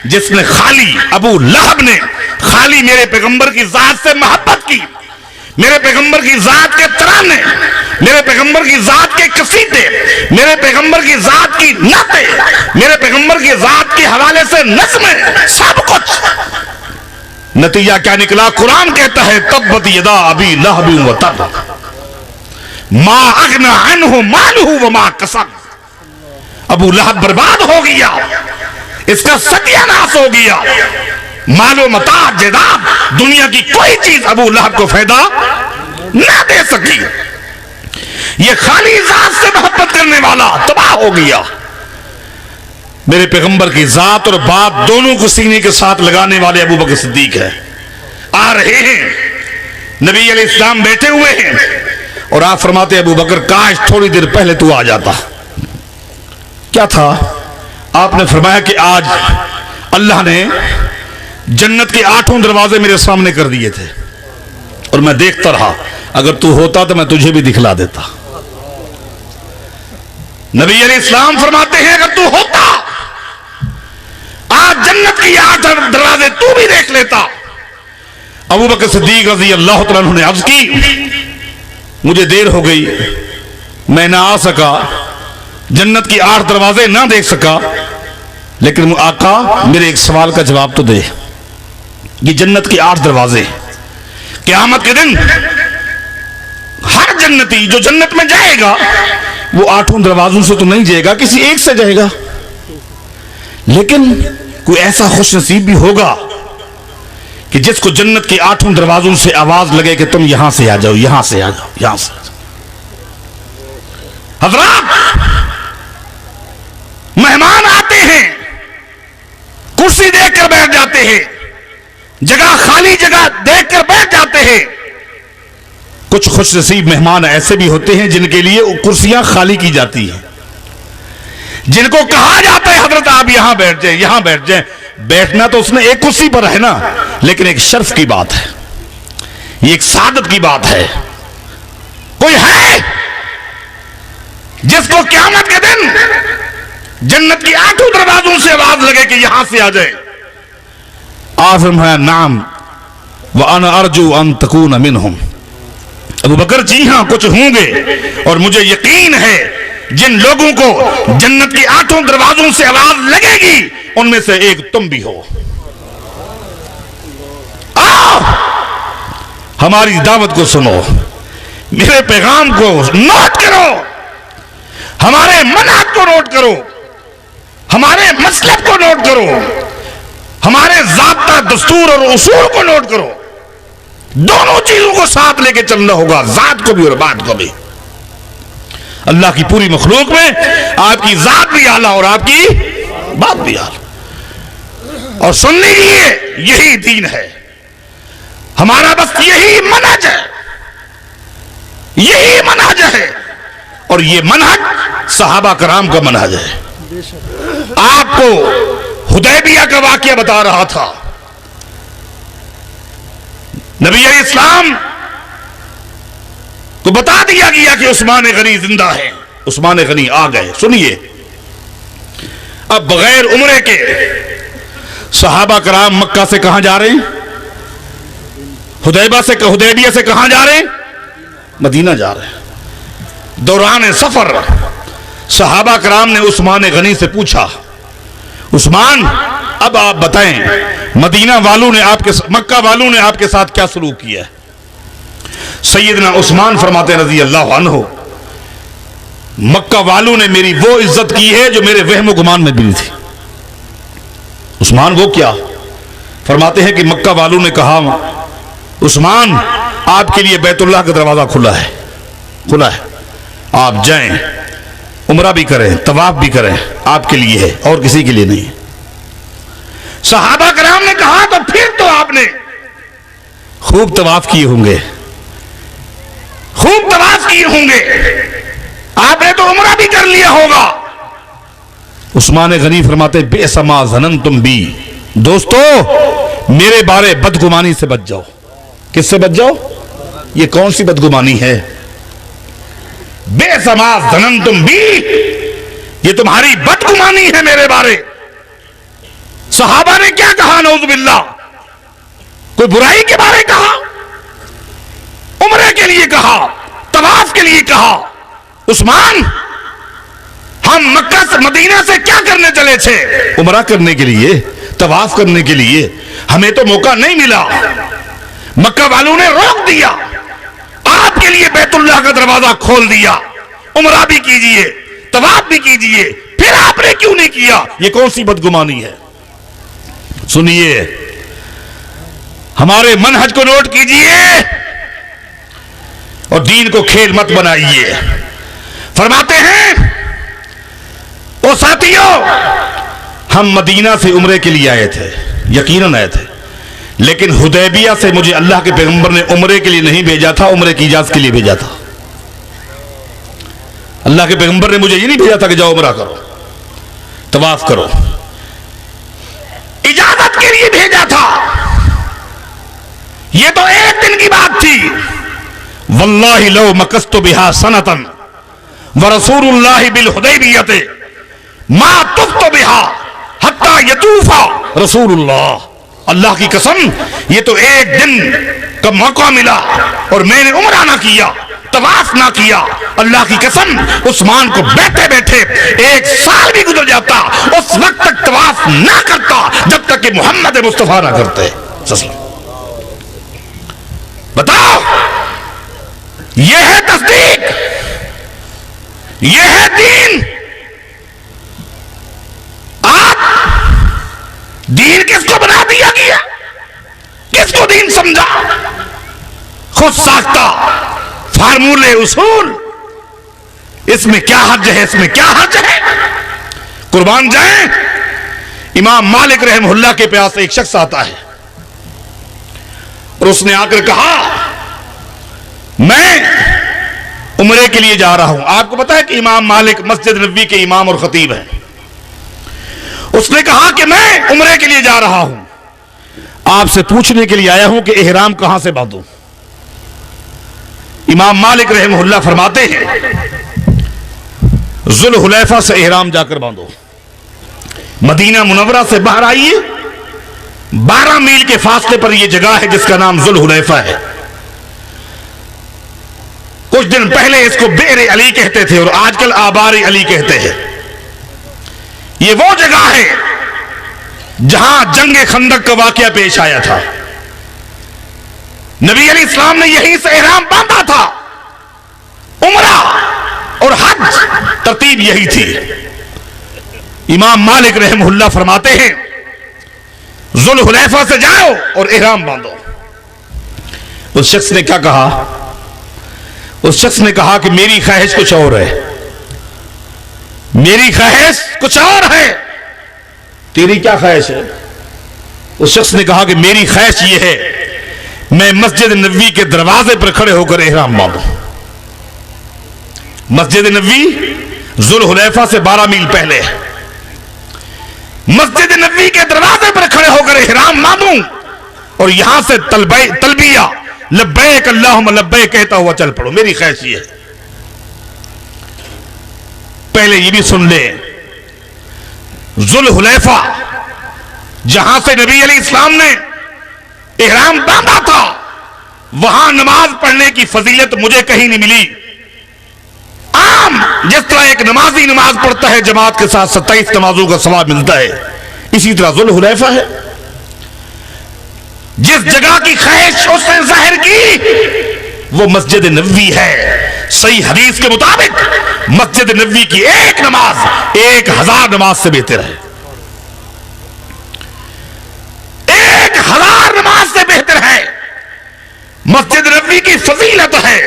جس نے خالی ابو لہب نے خالی میرے پیغمبر کی ذات سے محبت کی، میرے پیغمبر کی ذات کے ترانے، میرے پیغمبر کی ذات کے قصیدے، میرے پیغمبر کی ذات کی نعتیں، میرے پیغمبر کی ذات کے حوالے سے نظمیں، سب کچھ. نتیجہ کیا نکلا؟ قرآن کہتا ہے تبت یدا ابی لہب وتب ما اغنی عنہ مالہ وما کسب. ابو لہب برباد ہو گیا، اس کا ستیہ ناش ہو گیا. مال و متاع جائیداد دنیا کی کوئی چیز ابو لہب کو فائدہ نہ دے سکی. یہ خالی ذات سے محبت کرنے والا تباہ ہو گیا. میرے پیغمبر کی ذات اور بات دونوں کو سینے کے ساتھ لگانے والے ابو بکر صدیق ہے. آ رہے ہیں، نبی علیہ السلام بیٹھے ہوئے ہیں اور آپ فرماتے ابو بکر کاش تھوڑی دیر پہلے تو آ جاتا. کیا تھا؟ آپ نے فرمایا کہ آج اللہ نے جنت کے 8 دروازے میرے سامنے کر دیے تھے اور میں دیکھتا رہا، اگر تو ہوتا تو میں تجھے بھی دکھلا دیتا. نبی علیہ السلام فرماتے ہیں اگر تو ہوتا آج جنت کی 8 دروازے تو بھی دیکھ لیتا. ابو بکر صدیق رضی اللہ تعالیٰ عنہ نے عرض کی مجھے دیر ہو گئی، میں نہ آ سکا، جنت کی 8 دروازے نہ دیکھ سکا، لیکن آقا میرے ایک سوال کا جواب تو دے. یہ جنت کی 8 دروازے، قیامت کے دن ہر جنتی جو جنت میں جائے گا وہ 8 دروازوں سے تو نہیں جائے گا، کسی ایک سے جائے گا. لیکن کوئی ایسا خوش نصیب بھی ہوگا کہ جس کو جنت کے 8 دروازوں سے آواز لگے کہ تم یہاں سے آ جاؤ، یہاں سے آ جاؤ، یہاں سے آ جاؤ. حضرات مہمان آتے ہیں، کرسی دیکھ کر بیٹھ جاتے ہیں، جگہ خالی جگہ دیکھ کر بیٹھ جاتے ہیں. کچھ خوش نصیب مہمان ایسے بھی ہوتے ہیں جن کے لیے کرسیاں خالی کی جاتی ہیں، جن کو کہا جاتا ہے حضرت آپ یہاں بیٹھ جائیں، یہاں بیٹھ جائیں. بیٹھنا تو اس نے ایک کرسی پر ہے نا، لیکن ایک شرف کی بات ہے، یہ ایک سعادت کی بات ہے. کوئی ہے جس کو قیامت کے دن جنت کی 8 دروازوں سے آواز لگے کہ یہاں سے آ جائے؟ آفرم ہے نام وَأَنَا أَرْجُو أَن تَكُونَ مِنْهُمْ. ابو بکر جی ہاں کچھ ہوں گے اور مجھے یقین ہے جن لوگوں کو جنت کی 8 دروازوں سے آواز لگے گی ان میں سے ایک تم بھی ہو. آؤ ہماری دعوت کو سنو، میرے پیغام کو نوٹ کرو، ہمارے منہج کو نوٹ کرو، ہمارے مسلک کو نوٹ کرو، ہمارے ضابطہ دستور اور اصول کو نوٹ کرو. دونوں چیزوں کو ساتھ لے کے چلنا ہوگا، ذات کو بھی اور بات کو بھی. اللہ کی پوری مخلوق میں آپ کی ذات بھی اعلیٰ اور آپ کی بات بھی اعلیٰ. اور سن لیجیے یہی دین ہے ہمارا، بس یہی منہج ہے، یہی منہج ہے. اور یہ منہج صحابہ کرام کا منہج ہے. آپ کو حدیبیہ کا واقعہ بتا رہا تھا. نبی علیہ السلام کو بتا دیا گیا کہ عثمان غنی زندہ ہے. عثمان غنی آ گئے. سنیے اب بغیر عمرے کے صحابہ کرام مکہ سے کہاں جا رہے ہیں؟ حدیبیہ سے کہاں جا رہے ہیں؟ مدینہ جا رہے ہیں. دوران سفر صحابہ کرام نے عثمان غنی سے پوچھا عثمان اب آپ بتائیں مدینہ والوں نے مکہ والوں نے آپ کے ساتھ کیا سلوک کیا ہے؟ سیدنا عثمان فرماتے رضی اللہ عنہ مکہ والوں نے میری وہ عزت کی ہے جو میرے وہم و گمان میں بھی تھی. عثمان کو کیا؟ فرماتے ہیں کہ مکہ والوں نے کہا عثمان آپ کے لیے بیت اللہ کا دروازہ کھلا ہے، آپ جائیں، عمرہ بھی کریں، طواف بھی کریں، آپ کے لیے ہے اور کسی کے لیے نہیں۔ صحابہ کرام نے کہا تو پھر تو آپ نے خوب طواف کیے ہوں گے، آپ نے تو عمرہ بھی کر لیا ہوگا۔ عثمان غنی فرماتے بئس ما ظننتم بی، دوستو میرے بارے بدگمانی سے بچ جاؤ۔ کس سے بچ جاؤ؟ یہ کون سی بدگمانی ہے؟ بئس ما ظننتم بی، یہ تمہاری بدگمانی ہے میرے بارے۔ صحابہ نے کیا کہا؟ نعوذ باللہ، کوئی برائی کے بارے کہا؟ عمرے کے لیے کہا، طواف کے لیے کہا۔ عثمان ہم مکہ سے مدینہ سے کیا کرنے چلے تھے؟ عمرہ کرنے کے لیے، طواف کرنے کے لیے، ہمیں تو موقع نہیں ملا، مکہ والوں نے روک دیا، آپ کے لیے بیت اللہ کا دروازہ کھول دیا، عمرہ بھی کیجئے، طواف بھی کیجئے، پھر آپ نے کیوں نہیں کیا؟ یہ کون سی بدگمانی ہے؟ سنیے، ہمارے منہج کو نوٹ کیجئے اور دین کو کھیل مت بنائیے۔ فرماتے ہیں او ساتھیو، ہم مدینہ سے عمرے کے لیے آئے تھے، یقیناً آئے تھے، لیکن حدیبیہ سے مجھے اللہ کے پیغمبر نے عمرے کے لیے نہیں بھیجا تھا، عمرے کی اجازت کے لیے بھیجا تھا۔ اللہ کے پیغمبر نے مجھے یہ نہیں بھیجا تھا کہ جاؤ عمرہ کرو، طواف کرو، اجازت کے لیے بھیجا تھا۔ یہ تو ایک دن کی بات تھی۔ واللہ لو مکست بہا سنتن ورسول اللہ بالحدیبیۃ ما طفت بہا حتی یطوف رسول اللہ۔ اللہ کی قسم، یہ تو ایک دن کا موقع ملا اور میں نے عمرہ نہ کیا، طواف نہ کیا۔ اللہ کی قسم، عثمان کو بیٹھے بیٹھے ایک سال بھی گزر جاتا، اس وقت تک طواف نہ کرتا جب تک کہ محمد مصطفیٰ نہ کرتے۔ بتاؤ، یہ ہے تصدیق، یہ ہے دین۔ آپ دین کس کو بنا دیا گیا؟ کس کو دین سمجھا؟ خود ساختہ فارمولے، اصول، اس میں کیا حرج ہے، اس میں کیا حرج ہے؟ قربان جائیں، امام مالک رحمہ اللہ کے پاس ایک شخص آتا ہے اور اس نے آ کر کہا میں عمرے کے لیے جا رہا ہوں۔ آپ کو پتا ہے کہ امام مالک مسجد نبوی کے امام اور خطیب ہیں۔ اس نے کہا کہ میں عمرے کے لیے جا رہا ہوں، آپ سے پوچھنے کے لیے آیا ہوں کہ احرام کہاں سے باندھوں؟ امام مالک رحمہ اللہ فرماتے ہیں ذوالحلیفہ سے احرام جا کر باندھو، مدینہ منورہ سے باہر آئیے، 12 میل کے فاصلے پر یہ جگہ ہے جس کا نام ذوالحلیفہ ہے۔ کچھ دن پہلے اس کو بئر علی کہتے تھے اور آج کل آبار علی کہتے ہیں۔ یہ وہ جگہ ہے جہاں جنگ خندق کا واقعہ پیش آیا تھا۔ نبی علیہ السلام نے یہیں سے احرام باندھا تھا، عمرہ اور حج ترتیب یہی تھی۔ امام مالک رحمہ اللہ فرماتے ہیں ذوالحلیفہ سے جاؤ اور احرام باندھو۔ اس شخص نے کیا کہا؟ اس شخص نے کہا کہ میری خواہش کچھ اور ہے، میری خواہش کچھ اور ہے۔ تیری کیا خواہش ہے؟ اس شخص نے کہا کہ میری خواہش یہ ہے میں مسجد نبوی کے دروازے پر کھڑے ہو کر احرام باندھوں۔ مسجد نبوی ذوالحلیفہ سے 12 میل پہلے ہے، مسجد نبوی کے دروازے پر کھڑے ہو کر احرام باندھوں اور یہاں سے تلبیہ لبیک اللہم لبیک کہتا ہوا چل پڑو۔ میری خواہش یہ ہے۔ پہلے یہ بھی سن لے، ذوالحلیفہ جہاں سے نبی علیہ السلام نے احرام باندھا تھا، وہاں نماز پڑھنے کی فضیلت مجھے کہیں نہیں ملی۔ عام جس طرح ایک نمازی نماز پڑھتا ہے جماعت کے ساتھ 27 نمازوں کا ثواب ملتا ہے، اسی طرح ذوالحلیفہ ہے۔ جس جگہ کی خواہش اس نے ظاہر کی وہ مسجد نبوی ہے۔ صحیح حدیث کے مطابق مسجد نبوی کی ایک نماز 1000 نماز سے بہتر ہے۔ مسجد نبوی کی فضیلت ہے،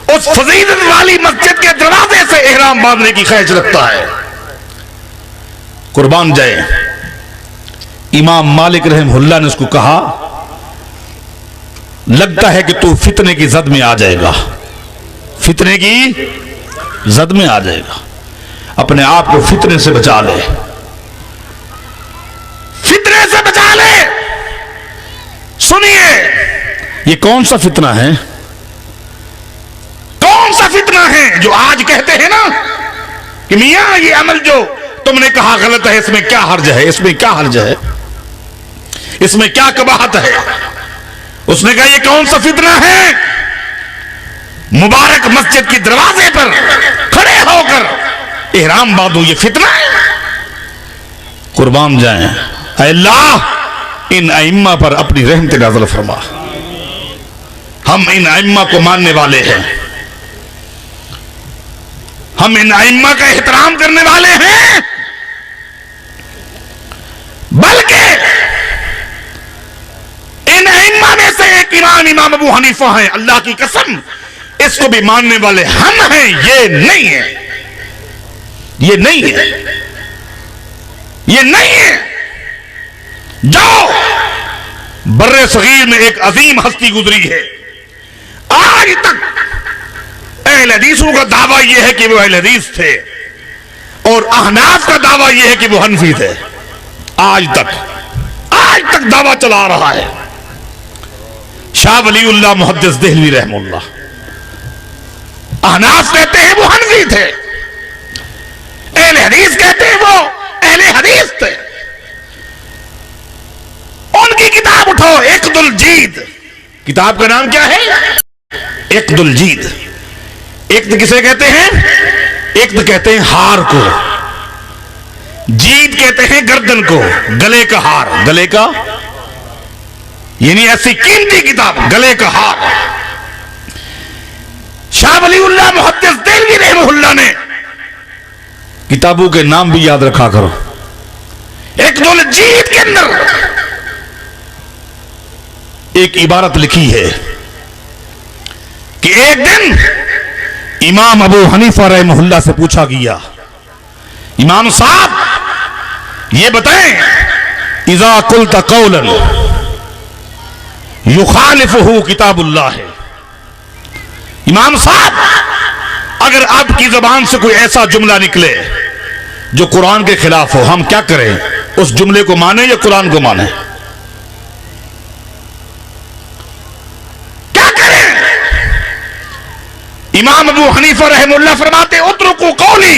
اس فضیلت والی مسجد کے دروازے سے احرام باندھنے کی خواہش رکھتا ہے۔ قربان جائے، امام مالک رحمہ اللہ نے اس کو کہا لگتا ہے کہ تو فتنے کی زد میں آ جائے گا، فتنے کی زد میں آ جائے گا، اپنے آپ کو فتنے سے بچا لے، فتنے سے بچا لے۔ سنیے، یہ کون سا فتنہ ہے؟ کون سا فتنہ ہے جو آج کہتے ہیں نا کہ میاں یہ عمل جو تم نے کہا غلط ہے، اس میں کیا حرج ہے، اس میں کیا حرج ہے، اس میں کیا قباحت ہے؟ اس نے کہا یہ کون سا فتنہ ہے؟ مبارک مسجد کی دروازے پر کھڑے ہو کر احرام باندھو، یہ فتنہ ہے؟ قربان جائیں، اے اللہ ان ائمہ پر اپنی رحمت نازل فرما، ہم ان ائمہ کو ماننے والے ہیں، ہم ان ائمہ کا احترام کرنے والے ہیں، بلکہ ان ائمہ میں سے ایک امام ابو حنیفہ ہیں، اللہ کی قسم اس کو بھی ماننے والے ہم ہیں، یہ نہیں ہے، یہ نہیں ہے، یہ نہیں ہے۔ جو بر صغیر میں ایک عظیم ہستی گزری ہے، آج تک اہل حدیثوں کا دعویٰ یہ ہے کہ وہ اہل حدیث تھے، اور احناف کا دعویٰ یہ ہے کہ وہ حنفی تھے، آج تک دعویٰ چلا رہا ہے۔ شاہ ولی اللہ محدث دہلوی رحمہ اللہ، احناف کہتے ہیں وہ حنفی تھے، اہل حدیث کہتے ہیں وہ اہل حدیث تھے۔ ان کی کتاب اٹھو، اقد الجید، کتاب کا نام کیا ہے؟ اقد الجید۔ اقد کسے کہتے ہیں؟ اقد کہتے ہیں ہار کو، جید کہتے ہیں گردن کو، گلے کا ہار، گلے کا یعنی ایسی قیمتی کتاب، گلے کا ہار۔ شاہ ولی اللہ محدث دہلوی رحمہ اللہ نے کتابوں کے نام بھی یاد رکھا کرو۔ اقد الجید کے اندر ایک عبارت لکھی ہے کہ ایک دن امام ابو حنیفہ رحمہ اللہ سے پوچھا گیا، امام صاحب یہ بتائیں، اذا قلت قولا یخالفہ کتاب اللہ ہے، امام صاحب اگر آپ کی زبان سے کوئی ایسا جملہ نکلے جو قرآن کے خلاف ہو، ہم کیا کریں؟ اس جملے کو مانیں یا قرآن کو مانیں؟ کیا کریں؟ امام ابو حنیفہ رحمہ اللہ فرماتے اترکوا قولی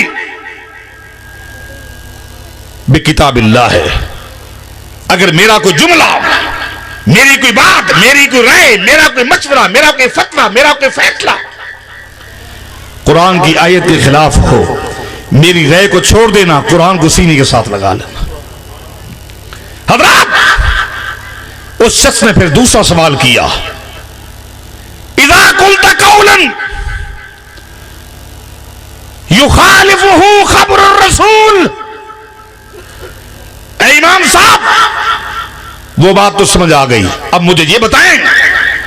بکتاب اللہ ہے، اگر میرا کوئی جملہ، میری کوئی بات، میری کوئی رائے، میرا کوئی مشورہ، میرا کوئی فتویٰ، میرا کوئی فیصلہ قرآن کی آیت کے خلاف ہو، میری رائے کو چھوڑ دینا، قرآن کو سینے کے ساتھ لگا لینا۔ حضرات، اس شخص نے پھر دوسرا سوال کیا، اذا قلت قولا یخالفہ خبر الرسول، اے امام صاحب وہ بات تو سمجھ آ گئی، اب مجھے یہ بتائیں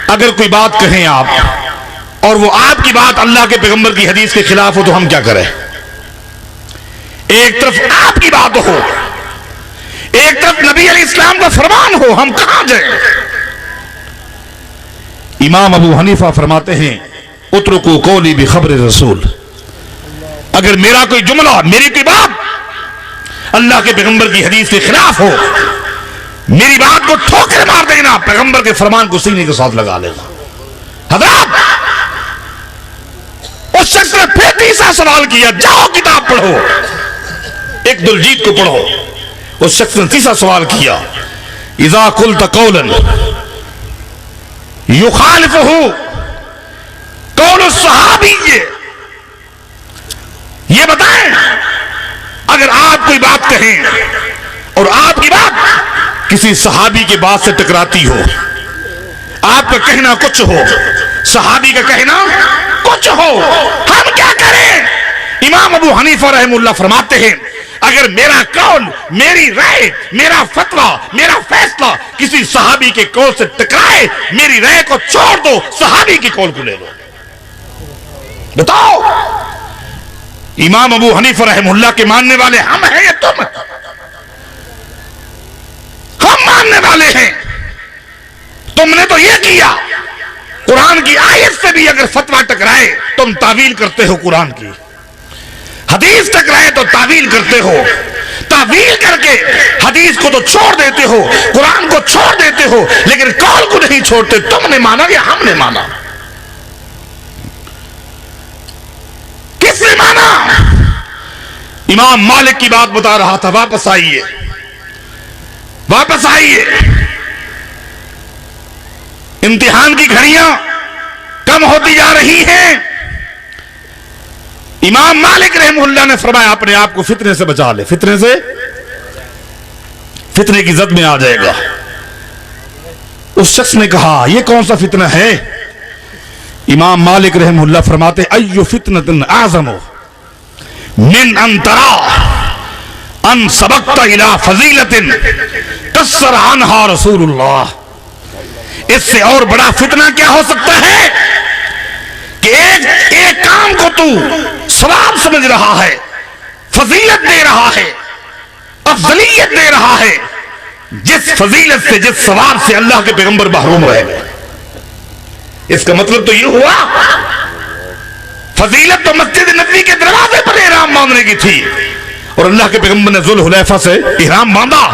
اگر کوئی بات کہیں آپ اور وہ آپ کی بات اللہ کے پیغمبر کی حدیث کے خلاف ہو تو ہم کیا کریں؟ ایک طرف آپ کی بات ہو، ایک طرف نبی علیہ السلام کا فرمان ہو، ہم کہاں جائیں؟ امام ابو حنیفہ فرماتے ہیں اترکوا قولی بخبر الرسول، اگر میرا کوئی جملہ، میری کوئی بات اللہ کے پیغمبر کی حدیث کے خلاف ہو، میری بات کو ٹھوکر مار دینا، پیغمبر کے فرمان کو سینے کے ساتھ لگا لینا۔ حضرات، اس شخص نے پھر تیسرا سوال کیا، جاؤ کتاب پڑھو، اقد الجید کو پڑھو۔ اس شخص نے تیسرا سوال کیا، اذا قلت قولا یخالفہ قول الصحابی، یہ بتائیں اگر آپ کوئی بات کہیں اور آپ کی بات کسی صحابی کے بات سے ٹکراتی ہو، آپ کا کہنا کچھ ہو، صحابی کا کہنا کچھ ہو، ہم کیا کریں؟ امام ابو حنیفہ رحمہ اللہ فرماتے ہیں اگر میرا قول، میری رائے، میرا فتویٰ، میرا فیصلہ کسی صحابی کے قول سے ٹکرائے، میری رائے کو چھوڑ دو، صحابی کے قول کو لے لو۔ بتاؤ، امام ابو حنیفہ رحمہ اللہ کے ماننے والے ہم ہیں یا تم؟ ہم ماننے والے ہیں۔ تم نے تو یہ کیا، قرآن کی آیت سے بھی اگر فتویٰ ٹکرائے تم تعویل کرتے ہو، قرآن کی حدیث ٹکرائے تو تعویل کرتے ہو، تعویل کر کے حدیث کو تو چھوڑ دیتے ہو، قرآن کو چھوڑ دیتے ہو، لیکن قول کو نہیں چھوڑتے۔ تم نے مانا یا ہم نے مانا؟ کس نے مانا؟ امام مالک کی بات بتا رہا تھا، واپس آئیے، واپس آئیے۔ امتحان کی گھڑیاں کم ہوتی جا رہی ہیں۔ امام مالک رحمہ اللہ نے فرمایا اپنے آپ کو فتنے سے بچا لے، فتنے سے، فتنے کی زد میں آ جائے گا۔ اس شخص نے کہا یہ کون سا فتنہ ہے؟ امام مالک رحمہ اللہ فرماتے ایو فتنۃ اعظم من ان ترى ان سبقت الى فضیلۃ قصر عنها رسول اللہ۔ اس سے اور بڑا فتنہ کیا ہو سکتا ہے کہ ایک کام کو تو ثواب سمجھ رہا ہے، فضیلت دے رہا ہے، افضلیت دے رہا ہے، جس فضیلت سے، جس ثواب سے اللہ کے پیغمبر محروم رہ گئے۔ اس کا مطلب تو یہ ہوا فضیلت تو مسجد نبوی کے دروازے پر احرام باندھنے کی تھی، اور اللہ کے پیغمبر نے ذوالحلیفہ سے احرام باندھا۔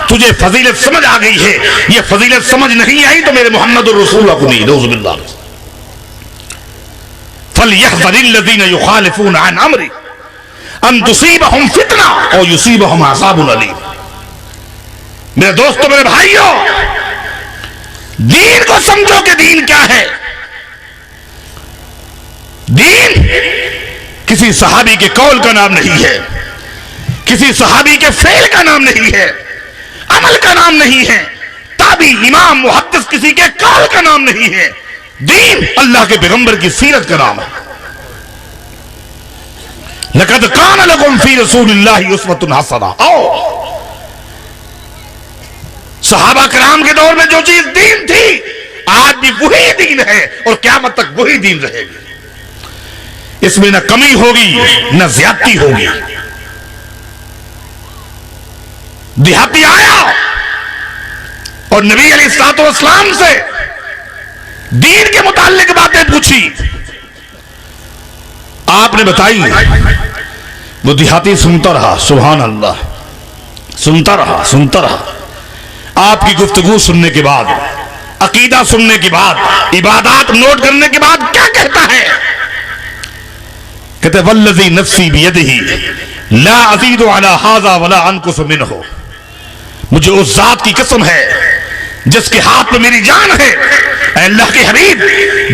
تجھے فضیلت سمجھ آ گئی ہے، یہ فضیلت سمجھ نہیں آئی تو میرے محمد الرسول اللہ کو نہیں، نعوذ باللہ۔ فَلْيَحْذَرِ الَّذِينَ يُخَالِفُونَ عَنْ أَمْرِهِ أَن تُصِيبَهُمْ فِتْنَةٌ أَوْ يُصِيبَهُمْ عَذَابٌ أَلِيمٌ۔ میرے دوستو، میرے بھائیو، دین کو سمجھو کہ دین کیا ہے۔ دین کسی صحابی کے قول کا نام نہیں ہے، کسی صحابی کے فعل کا نام نہیں ہے، عمل کا نام نہیں ہے، تابعی، امام، محدث کسی کے قول کا نام نہیں ہے۔ دین اللہ کے پیغمبر کی سیرت کا نام ہے۔ لَقَدْ كَانَ لَكُمْ فِي رَسُولِ اللَّهِ أُسْوَةٌ حَسَنَةٌ۔ آؤ، صحابہ کرام کے دور میں جو چیز دین تھی آج بھی وہی دین ہے، اور قیامت تک وہی دین رہے گی۔ اس میں نہ کمی ہوگی نہ زیادتی ہوگی۔ دیہاتی آیا اور نبی علیہ الصلوۃ والسلام سے دین کے متعلق باتیں پوچھی، آپ نے بتائی، وہ دیہاتی سنتا رہا، سبحان اللہ، سنتا رہا، سنتا رہا۔ آپ کی گفتگو سننے کے بعد، عقیدہ سننے کے بعد، عبادات نوٹ کرنے کے بعد کیا کہتا ہے؟ کہتے والذی نفسی بیدہ لا ازید علی ھذا ولا انقص منہ۔ مجھے اس ذات کی قسم ہے جس کے ہاتھ میں میری جان ہے، اے اللہ کے حبیب،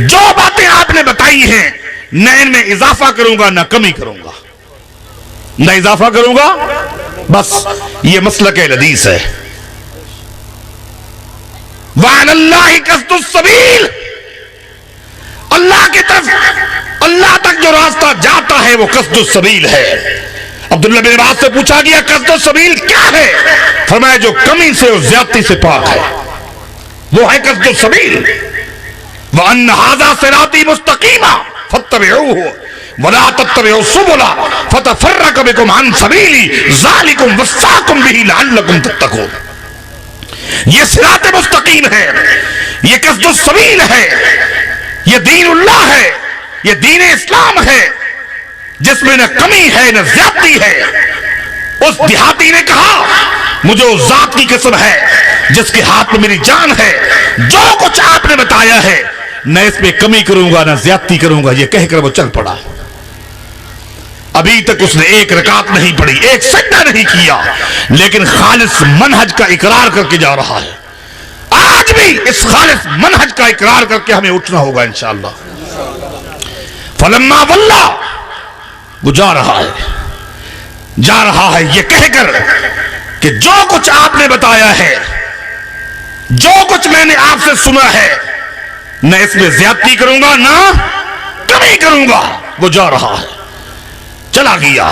جو باتیں آپ نے بتائی ہیں نہ ان میں اضافہ کروں گا نہ کمی کروں گا، نہ اضافہ کروں گا، بس یہ مسلک حدیث ہے۔ وَعَلَى اللَّهِ قَصْدُ السَّبِيلِ، اللہ کی طرف، اللہ تک جو راستہ جاتا ہے وہ قصد السبیل ہے۔ عبداللہ بن عباس سے پوچھا گیا قصد السبیل کیا ہے؟ فرمایا جو کمی سے اور زیادتی سے پاک ہے، وہ ہے قصد السبیل۔ وَأَنَّ هَذَا صِرَاطِي مُسْتَقِيمًا فَاتَّبِعُوهُ وَلَا تَتَّبِعُوا السُّبُلَ فَتَفَرَّقَ بِكُمْ عَنْ سَبِيلِهِ ذَلِكُمْ وَصَّاكُمْ بِهِ لَعَلَّكُمْ تَتَّقُونَ۔ یہ صراط مستقیم ہے، یہ قصد السبیل ہے، یہ دین اللہ ہے، یہ دین اسلام ہے، جس میں نہ کمی ہے نہ زیادتی ہے۔ اس دیہاتی نے کہا مجھے اس ذات کی قسم ہے جس کے ہاتھ میں میری جان ہے، جو کچھ آپ نے بتایا ہے نہ اس میں کمی کروں گا نہ زیادتی کروں گا، یہ کہہ کر وہ چل پڑا۔ ابھی تک اس نے ایک رکعت نہیں پڑھی، ایک سجدہ نہیں کیا، لیکن خالص منہج کا اقرار کر کے جا رہا ہے۔ آج بھی اس خالص منہج کا اقرار کر کے ہمیں اٹھنا ہوگا انشاءاللہ۔ فلما واللہ، وہ جا رہا ہے یہ کہہ کر کہ جو کچھ آپ نے بتایا ہے، جو کچھ میں نے آپ سے سنا ہے، نہ اس میں زیادتی کروں گا نہ کمی کروں گا۔ وہ جا رہا ہے، چلا گیا،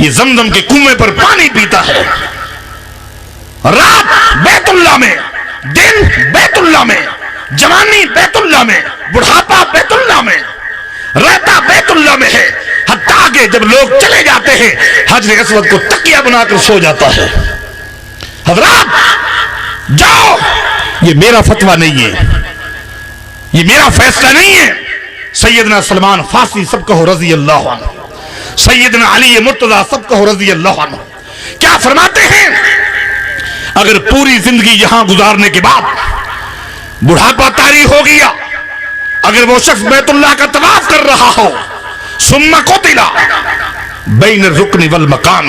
یہ زمزم کے کنویں پر پانی پیتا ہے، رات بیت اللہ میں، دن بیت اللہ میں، جوانی بیت اللہ میں، بڑھاپا بیت اللہ میں، رہتا بیت اللہ میں ہے، حتیٰ کہ جب لوگ چلے جاتے ہیں حجر اسود کو تکیہ بنا کر سو جاتا ہے۔ حضرات جاؤ، یہ میرا فتویٰ نہیں ہے، یہ میرا فیصلہ نہیں ہے، سیدنا سلمان فارسی سب کہو رضی اللہ عنہ، سیدنا علی مرتضیٰ سب کہو رضی اللہ عنہ کیا فرماتے ہیں؟ اگر پوری زندگی یہاں گزارنے کے بعد بڑھاپا طاری ہو گیا، اگر وہ شخص بیت اللہ کا طواف کر رہا ہو، ثم قتل بین الرکن والمقام،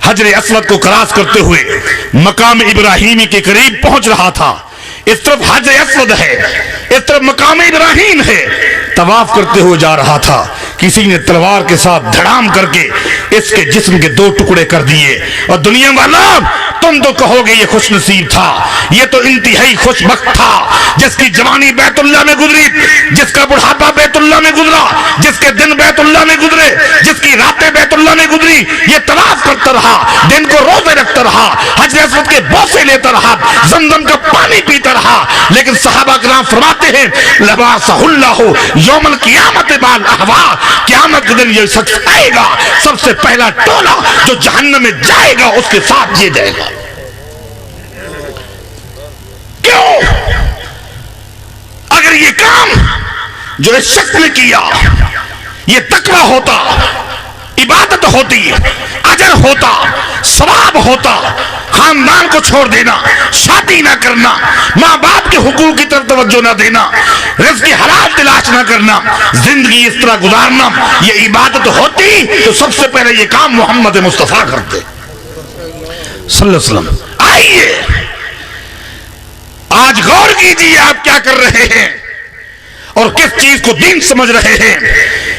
حجر اسود کو کراس کرتے ہوئے مقام ابراہیمی کے قریب پہنچ رہا تھا، اس طرف حجر اسود ہے، اس طرف مقام ابراہیم ہے، طواف کرتے ہوئے جا رہا تھا، کسی نے تلوار کے ساتھ دھڑام کر کے اس کے جسم کے 2 ٹکڑے کر دیے، اور دنیا والوں تم تو کہو گے یہ خوش نصیب تھا، یہ تو انتہائی خوش بخت تھا، جس کی جوانی بیت اللہ میں گزری، جس کا بڑھاپا بیت اللہ میں گزرا، جس کے دن بیت اللہ میں گزرے، جس کی راتیں بیت اللہ میں گزری، یہ طواف کرتا رہا، دن کو روزے رکھتا رہا، حجر اسود کے بوسے لیتا رہا، زمزم کا پانی پیتا رہا، لیکن صحابہ کرام فرماتے ہیں لباسہ اللہ یوم القیامت بال احوا، قیامت کے دن یہ شخص آئے گا، سب سے پہلا ٹولہ جو جہنم میں جائے گا اس کے ساتھ یہ جائے گا۔ کیوں؟ اگر یہ کام جو اس شخص نے کیا یہ تقویٰ ہوتا، عبادت ہوتی، اجر ہوتا، ثواب ہوتا، خاندان کو چھوڑ دینا، شادی نہ کرنا، ماں باپ کے حقوق کی طرف توجہ نہ دینا، رزق حلال تلاش نہ کرنا، زندگی اس طرح گزارنا یہ عبادت ہوتی تو سب سے پہلے یہ کام محمد مصطفیٰ کرتے صلی اللہ علیہ وسلم۔ آئیے آج غور کیجئے آپ کیا کر رہے ہیں اور کس چیز کو دین سمجھ رہے ہیں،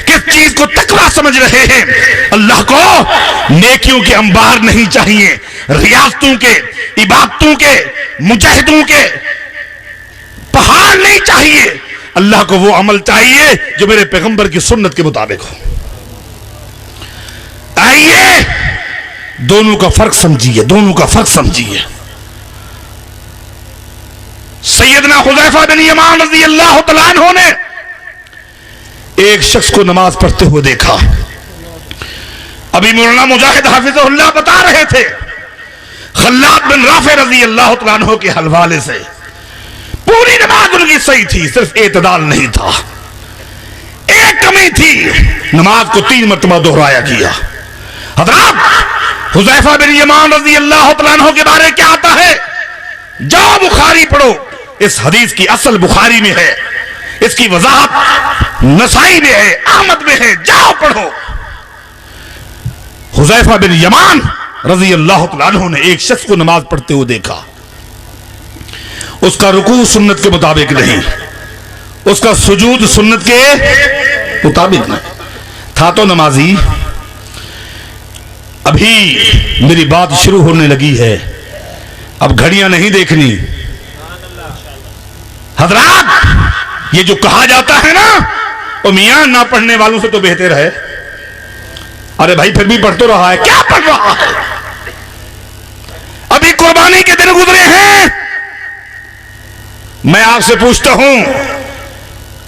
کس چیز کو تقویٰ سمجھ رہے ہیں۔ اللہ کو نیکیوں کے انبار نہیں چاہیے، ریاستوں کے، عبادتوں کے، مجاہدوں کے پہاڑ نہیں چاہیے، اللہ کو وہ عمل چاہیے جو میرے پیغمبر کی سنت کے مطابق ہو۔ آئیے دونوں کا فرق سمجھیے، دونوں کا فرق سمجھیے۔ سیدنا حذیفہ بن یمان رضی اللہ تعالیٰ عنہ نے ایک شخص کو نماز پڑھتے ہوئے دیکھا، ابھی مولانا مجاہد حافظہ اللہ بتا رہے تھے خلاد بن رافع رضی اللہ تعالیٰ عنہ کے حوالے سے پوری نماز ان کی صحیح تھی، صرف اعتدال نہیں تھا، ایک کمی تھی، نماز کو 3 مرتبہ دہرایا کیا۔ حضرات حذیفہ بن یمان رضی اللہ تعالیٰ عنہ کے بارے کیا آتا ہے؟ جاؤ بخاری پڑھو، اس حدیث کی اصل بخاری میں ہے، اس کی وضاحت نسائی میں ہے، احمد میں ہے، جاؤ پڑھو۔ حذیفہ بن یمان رضی اللہ تعالیٰ عنہ نے ایک شخص کو نماز پڑھتے ہوئے دیکھا، اس کا رکوع سنت کے مطابق نہیں، اس کا سجود سنت کے مطابق نہیں تھا، تو نمازی ابھی میری بات شروع ہونے لگی ہے، اب گھڑیاں نہیں دیکھنی۔ حضرات یہ جو کہا جاتا ہے نا وہ میاں نہ پڑھنے والوں سے تو بہتر ہے، ارے بھائی پھر بھی پڑھ تو رہا ہے، کیا پڑھ رہا ہے؟ ابھی قربانی کے دن گزرے ہیں، میں آپ سے پوچھتا ہوں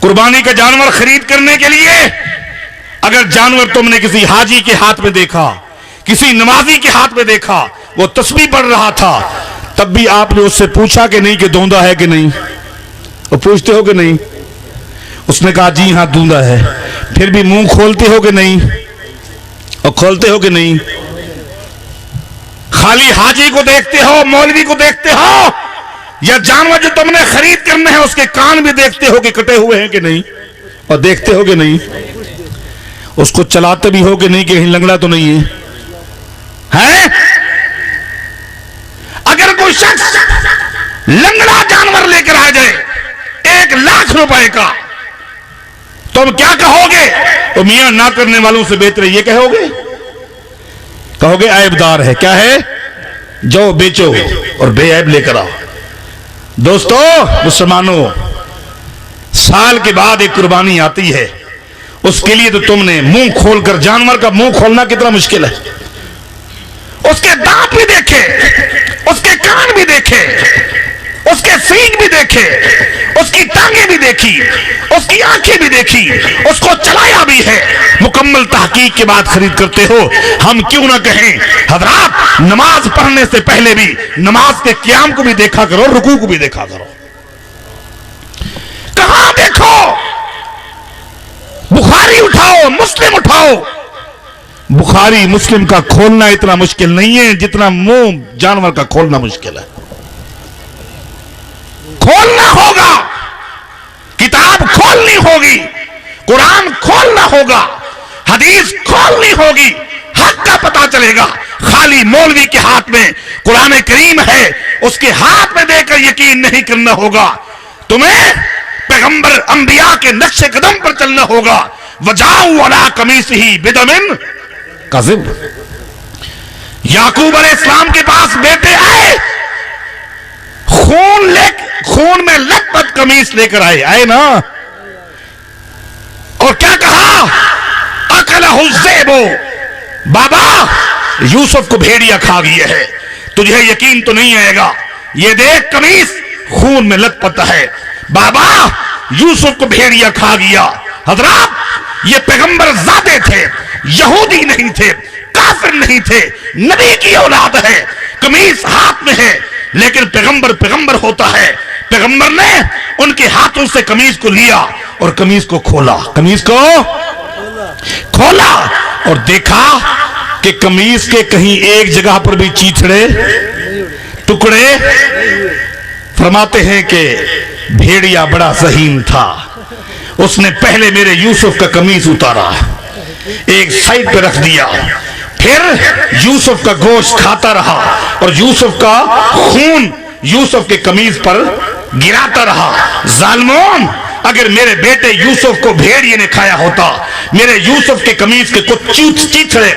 قربانی کا جانور خرید کرنے کے لیے اگر جانور تم نے کسی حاجی کے ہاتھ میں دیکھا، کسی نمازی کے ہاتھ میں دیکھا، وہ تسبیح پڑھ رہا تھا، تب بھی آپ نے اس سے پوچھا کہ نہیں کہ دوندا ہے کہ نہیں؟ وہ پوچھتے ہو کہ نہیں؟ اس نے کہا جی ہاں دوندا ہے، پھر بھی منہ کھولتے ہو کہ نہیں؟ اور کھولتے ہو کہ نہیں؟ خالی حاجی کو دیکھتے ہو، مولوی کو دیکھتے ہو، یا جانور جو تم نے خرید کرنے ہیں اس کے کان بھی دیکھتے ہو کہ کٹے ہوئے ہیں کہ نہیں؟ اور دیکھتے ہو کہ نہیں؟ اس کو چلاتے بھی ہو کہ نہیں کہ کہیں لنگڑا تو نہیں ہے؟ اگر کوئی شخص لنگڑا جانور لے کر آ جائے 1,00,000 روپے کا، تم کیا کہو گے؟ تو میاں نہ کرنے والوں سے بہتر یہ کہو گے؟ کہو گے عیب دار ہے، کیا ہے؟ جاؤ بیچو اور بے عیب لے کر آؤ۔ دوستو مسلمانوں، سال کے بعد ایک قربانی آتی ہے، اس کے لیے تو تم نے منہ کھول کر، جانور کا منہ کھولنا کتنا مشکل ہے، اس کے دانت بھی دیکھے، اس کے کان بھی دیکھے، اس کے سینگ بھی دیکھے، اس کی ٹانگیں بھی دیکھی، اس کی آنکھیں بھی دیکھی، اس کو چلایا بھی ہے، مکمل تحقیق کے بعد خرید کرتے ہو۔ ہم کیوں نہ کہیں حضرات نماز پڑھنے سے پہلے بھی نماز کے قیام کو بھی دیکھا کرو، رکوع کو بھی دیکھا کرو۔ کہاں دیکھو، بخاری اٹھاؤ، مسلم اٹھاؤ، بخاری مسلم کا کھولنا اتنا مشکل نہیں ہے جتنا منہ جانور کا کھولنا مشکل ہے۔ کھولنا ہوگا، کتاب کھولنی ہوگی، قرآن کھولنا ہوگا، حدیث کھولنی ہوگی، حق کا پتہ چلے گا۔ خالی مولوی کے ہاتھ میں قرآن کریم ہے، اس کے ہاتھ میں دے کر یقین نہیں کرنا ہوگا۔ تمہیں پیغمبر انبیاء کے نقش قدم پر چلنا ہوگا۔ وَجَاءُوا عَلَىٰ قَمِيصِهِ بِدَمٍ کذب، یعقوب علیہ السلام کے پاس بیٹے آئے، خون میں لت پت قمیص لے کر آئے نا، اور کیا کہا؟ اکلہ الذئب، بابا یوسف کو بھیڑیا کھا گیا ہے، تجھے یقین تو نہیں آئے گا، یہ دیکھ قمیص خون میں لت پت ہے، بابا یوسف کو بھیڑیا کھا گیا۔ حضرات یہ پیغمبر زادے تھے، یہودی نہیں تھے، کافر نہیں تھے، نبی کی اولاد ہے، قمیص ہاتھ میں ہے، لیکن پیغمبر ہوتا ہے۔ پیغمبر نے ان کے ہاتھوں سے قمیص کو لیا اور قمیص کو کھولا، قمیص کو کھولا اور دیکھا کہ قمیص کے کہیں ایک جگہ پر بھی چیتھڑے ٹکڑے۔ فرماتے ہیں کہ بھیڑیا بڑا ذہین تھا، اس نے پہلے میرے یوسف کا قمیص اتارا، ایک سائڈ پہ رکھ دیا، پھر یوسف کا گوشت کھاتا رہا اور یوسف کا خون یوسف کے قمیص پر گراتا رہا۔ ظالمون، اگر میرے بیٹے یوسف کو بھیڑیے نے کھایا ہوتا، میرے یوسف کے قمیص کے کچھ چیتھڑے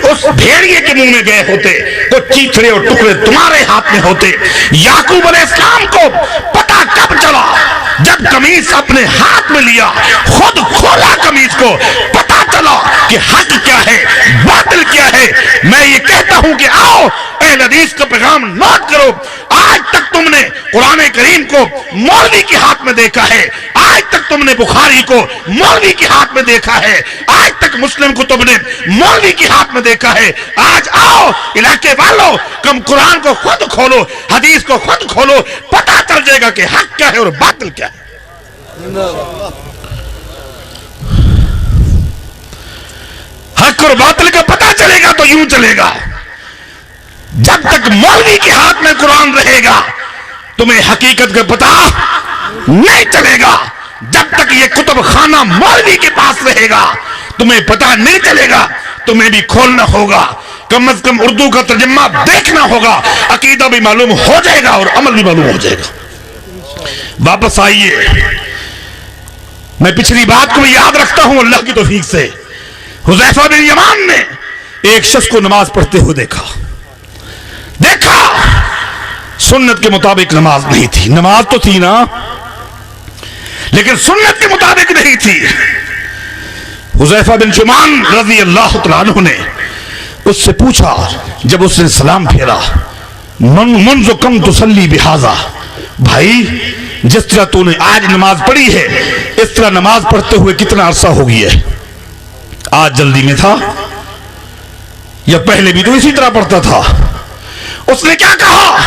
اس بھیڑیے کے منہ میں گئے ہوتے، کچھ چیتھڑے اور ٹکڑے تمہارے ہاتھ میں ہوتے۔ یعقوب علیہ السلام کو پتہ کب چلا؟ جب قمیص اپنے ہاتھ میں لیا، خود کھولا قمیص کو، پتہ چلا کہ حق کیا ہے، باطل کیا ہے۔ میں یہ کہتا ہوں کہ آؤ اہل حدیث کا پیغام نوٹ کرو۔ آج تک تم نے قرآن کریم کو مولوی کے ہاتھ میں دیکھا ہے، آج تک تم نے بخاری کو مولوی کے ہاتھ میں دیکھا ہے، آج تک مسلم کو تم نے مولوی کے ہاتھ میں دیکھا ہے۔ آج آؤ علاقے والوں، کم قرآن کو خود کھولو، حدیث کو خود کھولو، پتہ چل جائے گا کہ حق کیا ہے اور باطل کیا ہے۔ حق اور باطل کا پتہ چلے گا تو یوں چلے گا۔ جب تک مولوی کے ہاتھ میں قرآن رہے گا تمہیں حقیقت کا پتہ نہیں چلے گا۔ جب تک یہ کتب خانہ مولوی کے پاس رہے گا تمہیں پتہ نہیں چلے گا۔ تمہیں بھی کھولنا ہوگا، کم از کم اردو کا ترجمہ دیکھنا ہوگا، عقیدہ بھی معلوم ہو جائے گا اور عمل بھی معلوم ہو جائے گا۔ واپس آئیے، میں پچھلی بات کو یاد رکھتا ہوں اللہ کی توفیق سے۔ حذیفہ بن یمان نے ایک شخص کو نماز پڑھتے ہوئے دیکھا، سنت کے مطابق نماز نہیں تھی، نماز تو تھی نا لیکن سنت کے مطابق نہیں تھی۔ حذیفہ بن یمان رضی اللہ تعالیٰ عنہ نے اس سے پوچھا، جب اس نے سلام پھیرا، منذ کم تصلی بہذا، بھائی جس طرح تو نے آج نماز پڑھی ہے اس طرح نماز پڑھتے ہوئے کتنا عرصہ ہو گیا ہے؟ آج جلدی میں تھا یا پہلے بھی تو اسی طرح پڑھتا تھا؟ اس نے کیا کہا؟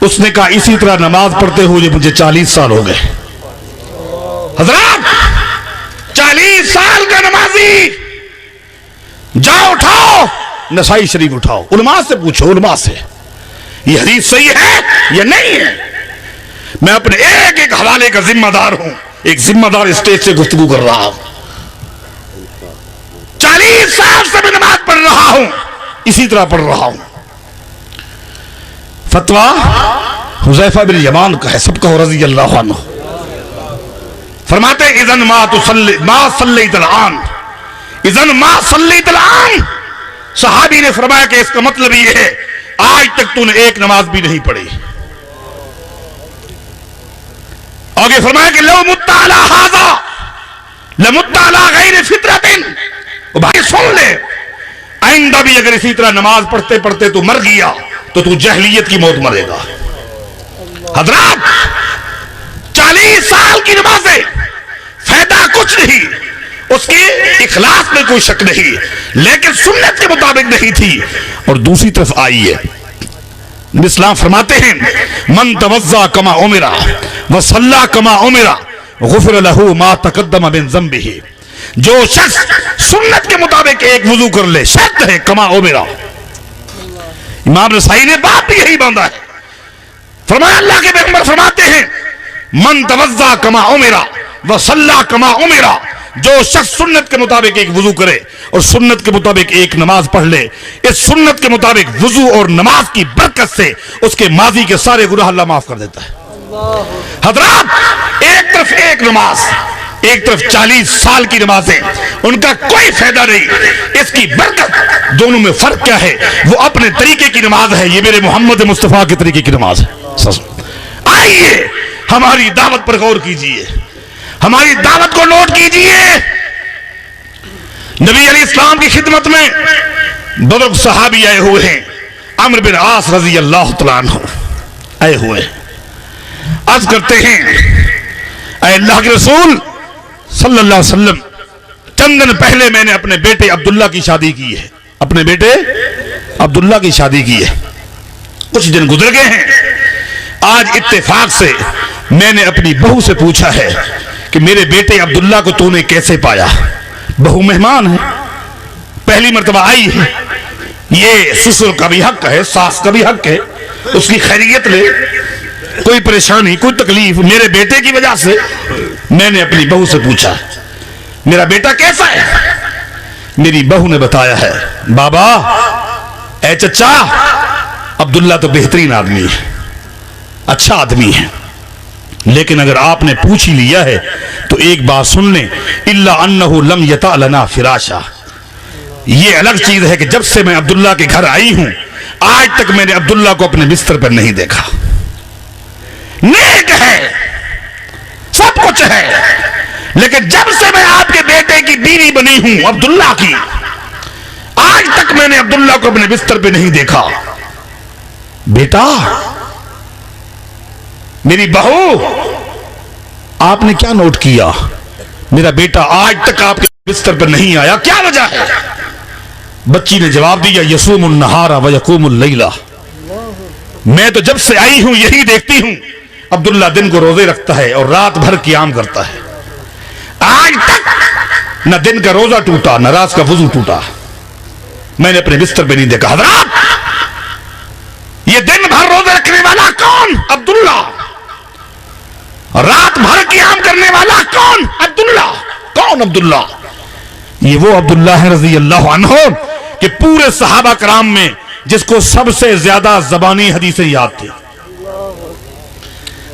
اس نے کہا اسی طرح نماز پڑھتے ہوئے مجھے 40 سال ہو گئے۔ حضرات 40 سال کا نمازی، جاؤ اٹھاؤ نسائی شریف اٹھاؤ، علماء سے پوچھو، علماء سے یہ حدیث صحیح ہے یا نہیں ہے۔ میں اپنے ایک ایک حوالے کا ذمہ دار ہوں، ایک ذمہ دار اسٹیج سے گفتگو کر رہا ہوں۔ 40 سال سے میں نماز پڑھ رہا ہوں، اسی طرح پڑھ رہا ہوں۔ فتویٰ حذیفہ بن یمان کا ہے، سب کہو رضی اللہ عنہ۔ فرماتے ہیں اذن ما صلیت الآن، اذن ما صلیت الآن، صحابی نے فرمایا کہ اس کا مطلب یہ ہے آج تک تو نے ایک نماز بھی نہیں پڑھی۔ آگے فرمایا کہ لو مت علی ھذا، لمت علی غیر فطرت، بھائی سن لے، آئندہ بھی اگر اسی طرح نماز پڑھتے پڑھتے تو مر گیا تو تو جہلیت کی موت مرے گا۔ حضرات 40 سال کی نمازیں، فائدہ کچھ نہیں، اس کے اخلاص میں کوئی شک نہیں، لیکن سنت کے مطابق نہیں تھی۔ اور دوسری طرف آئیے، اسلام فرماتے ہیں من توضا کما امرا وصلی کما امرا غفر لہ ما تقدم من ذنبہ، جو شخص سنت کے مطابق ایک وضو کر لے، شرط ہے کما امرا۔ امام نسائی نے بات بھی یہی باندھا ہے، فرمایا اللہ کے پیغمبر فرماتے ہیں من توضا کما امرا وصلی کما امرا، جو شخص سنت کے مطابق ایک وضو کرے اور سنت کے مطابق ایک نماز پڑھ لے، اس سنت کے مطابق وضو اور نماز کی برکت سے اس کے ماضی کے سارے گناہ اللہ معاف کر دیتا ہے۔ حضرات ایک طرف ایک نماز، ایک طرف 40 سال کی نمازیں، ان کا کوئی فائدہ نہیں، اس کی برکت، دونوں میں فرق کیا ہے؟ وہ اپنے طریقے کی نماز ہے، یہ میرے محمد مصطفیٰ کے طریقے کی نماز ہے۔ آئیے ہماری دعوت پر غور کیجئے، ہماری دعوت کو نوٹ کیجئے۔ نبی علیہ السلام کی خدمت میں بزرگ صحابی آئے ہوئے ہیں، عمرو بن عاص رضی اللہ تعالیٰ عنہ آئے ہوئے ہیں، عرض کرتے ہیں اے اللہ کے رسول صلی اللہ علیہ وسلم، چند دن پہلے میں نے اپنے بیٹے عبداللہ کی شادی کی ہے، اپنے بیٹے عبداللہ کی شادی کی ہے، کچھ دن گزر گئے ہیں، آج اتفاق سے میں نے اپنی بہو سے پوچھا ہے کہ میرے بیٹے عبداللہ کو تو نے کیسے پایا؟ بہو مہمان ہے، پہلی مرتبہ آئی ہے، یہ سسر کا بھی حق ہے، ساس کا بھی حق ہے، اس کی خیریت لے، کوئی پریشانی کوئی تکلیف، میرے بیٹے کی وجہ سے میں نے اپنی بہو سے پوچھا میرا بیٹا کیسا ہے؟ میری بہو نے بتایا ہے بابا اے چچا عبداللہ تو بہترین آدمی ہے، اچھا آدمی ہے، لیکن اگر آپ نے پوچھ ہی لیا ہے تو ایک بات سن لیں، الا انہ لم یطأ لنا فراشا، یہ الگ چیز ہے کہ جب سے میں عبداللہ کے گھر آئی ہوں آج تک میں نے عبداللہ کو اپنے بستر پر نہیں دیکھا، نیک ہے، سب کچھ ہے، لیکن جب سے میں آپ کے بیٹے کی بیوی بنی ہوں عبداللہ کی، آج تک میں نے عبداللہ کو اپنے بستر پہ نہیں دیکھا۔ بیٹا میری بہو آپ نے کیا نوٹ کیا؟ میرا بیٹا آج تک آپ کے بستر پر نہیں آیا، کیا وجہ ہے؟ بچی نے جواب دیا یصوم النہار ویقوم اللیل، میں تو جب سے آئی ہوں یہی دیکھتی ہوں عبداللہ دن کو روزے رکھتا ہے اور رات بھر قیام کرتا ہے، آج تک نہ دن کا روزہ ٹوٹا نہ رات کا وضو ٹوٹا، میں نے اپنے بستر پہ نہیں دیکھا۔ حضرات یہ دن بھر روزے رکھنے والا کون؟ عبداللہ۔ رات بھر قیام کرنے والا کون؟ عبداللہ۔ کون عبداللہ؟ یہ وہ عبداللہ ہے رضی اللہ عنہ کہ پورے صحابہ کرام میں جس کو سب سے زیادہ زبانی حدیثیں یاد تھی،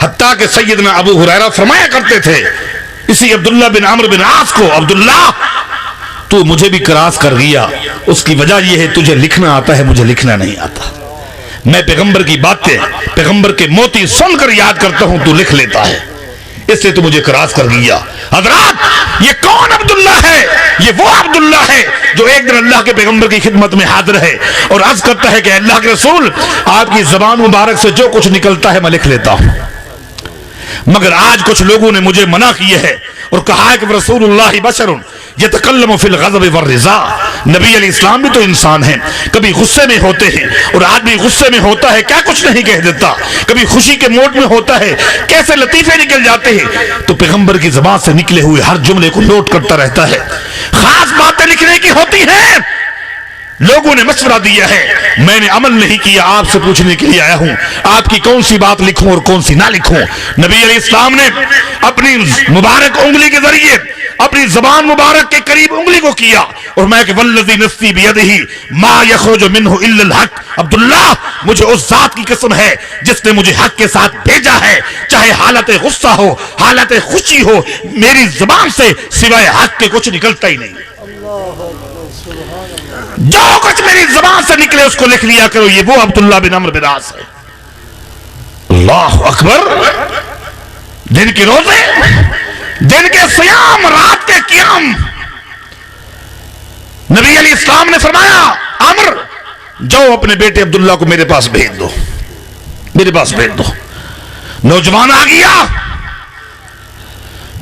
حتیٰ کہ سیدنا ابو ہریرہ فرمایا کرتے تھے اسی عبداللہ بن عمرو بن عاص کو، عبداللہ تو مجھے بھی کراس کر گیا، اس کی وجہ یہ ہے تجھے لکھنا آتا ہے مجھے لکھنا نہیں آتا، میں پیغمبر کی باتیں پیغمبر کے موتی سن کر یاد کرتا ہوں، تو لکھ لیتا ہے، اس لیے تو مجھے کراس کر گیا۔ حضرات یہ کون عبداللہ ہے؟ یہ وہ عبداللہ ہے جو ایک دن اللہ کے پیغمبر کی خدمت میں حاضر ہے اور عرض کرتا ہے کہ اللہ کے رسول آپ کی زبان مبارک سے جو کچھ نکلتا ہے میں لکھ لیتا ہوں، مگر آج کچھ لوگوں نے مجھے منع کیا ہے اور کہا ہے کہ رسول اللہ بشر یتکلم فی الغضب والرضا، نبی علیہ السلام بھی تو انسان ہیں، کبھی غصے میں ہوتے ہیں اور آدمی غصے میں ہوتا ہے کیا کچھ نہیں کہہ دیتا، کبھی خوشی کے موڈ میں ہوتا ہے کیسے لطیفے نکل جاتے ہیں، تو پیغمبر کی زبان سے نکلے ہوئے ہر جملے کو نوٹ کرتا رہتا ہے، خاص باتیں لکھنے کی ہوتی ہیں۔ لوگوں نے مشورہ دیا ہے، میں نے عمل نہیں کیا، آپ سے پوچھنے کے لیے آیا ہوں آپ کی کون سی بات لکھوں اور کون سی نہ لکھوں۔ نبی علیہ السلام نے اپنی مبارک انگلی کے ذریعے اپنی زبان مبارک کے قریب انگلی کو کیا اور میں کہ والذی نفسی بیدہ ما یخرج منہ الا الحق، عبداللہ مجھے اس ذات کی قسم ہے جس نے مجھے حق کے ساتھ بھیجا ہے، چاہے حالت غصہ ہو حالت خوشی ہو، میری زبان سے سوائے حق کے کچھ نکلتا ہی نہیں، جو کچھ میری زبان سے نکلے اس کو لکھ لیا کرو۔ یہ وہ عبداللہ بن عمرو بن عاص ہے۔ اللہ اکبر، دن کے روزے دن کے صیام، رات کے قیام. نبی علیہ السلام نے فرمایا عمر جاؤ اپنے بیٹے عبداللہ کو میرے پاس بھیج دو، میرے پاس بھیج دو. نوجوان آ گیا.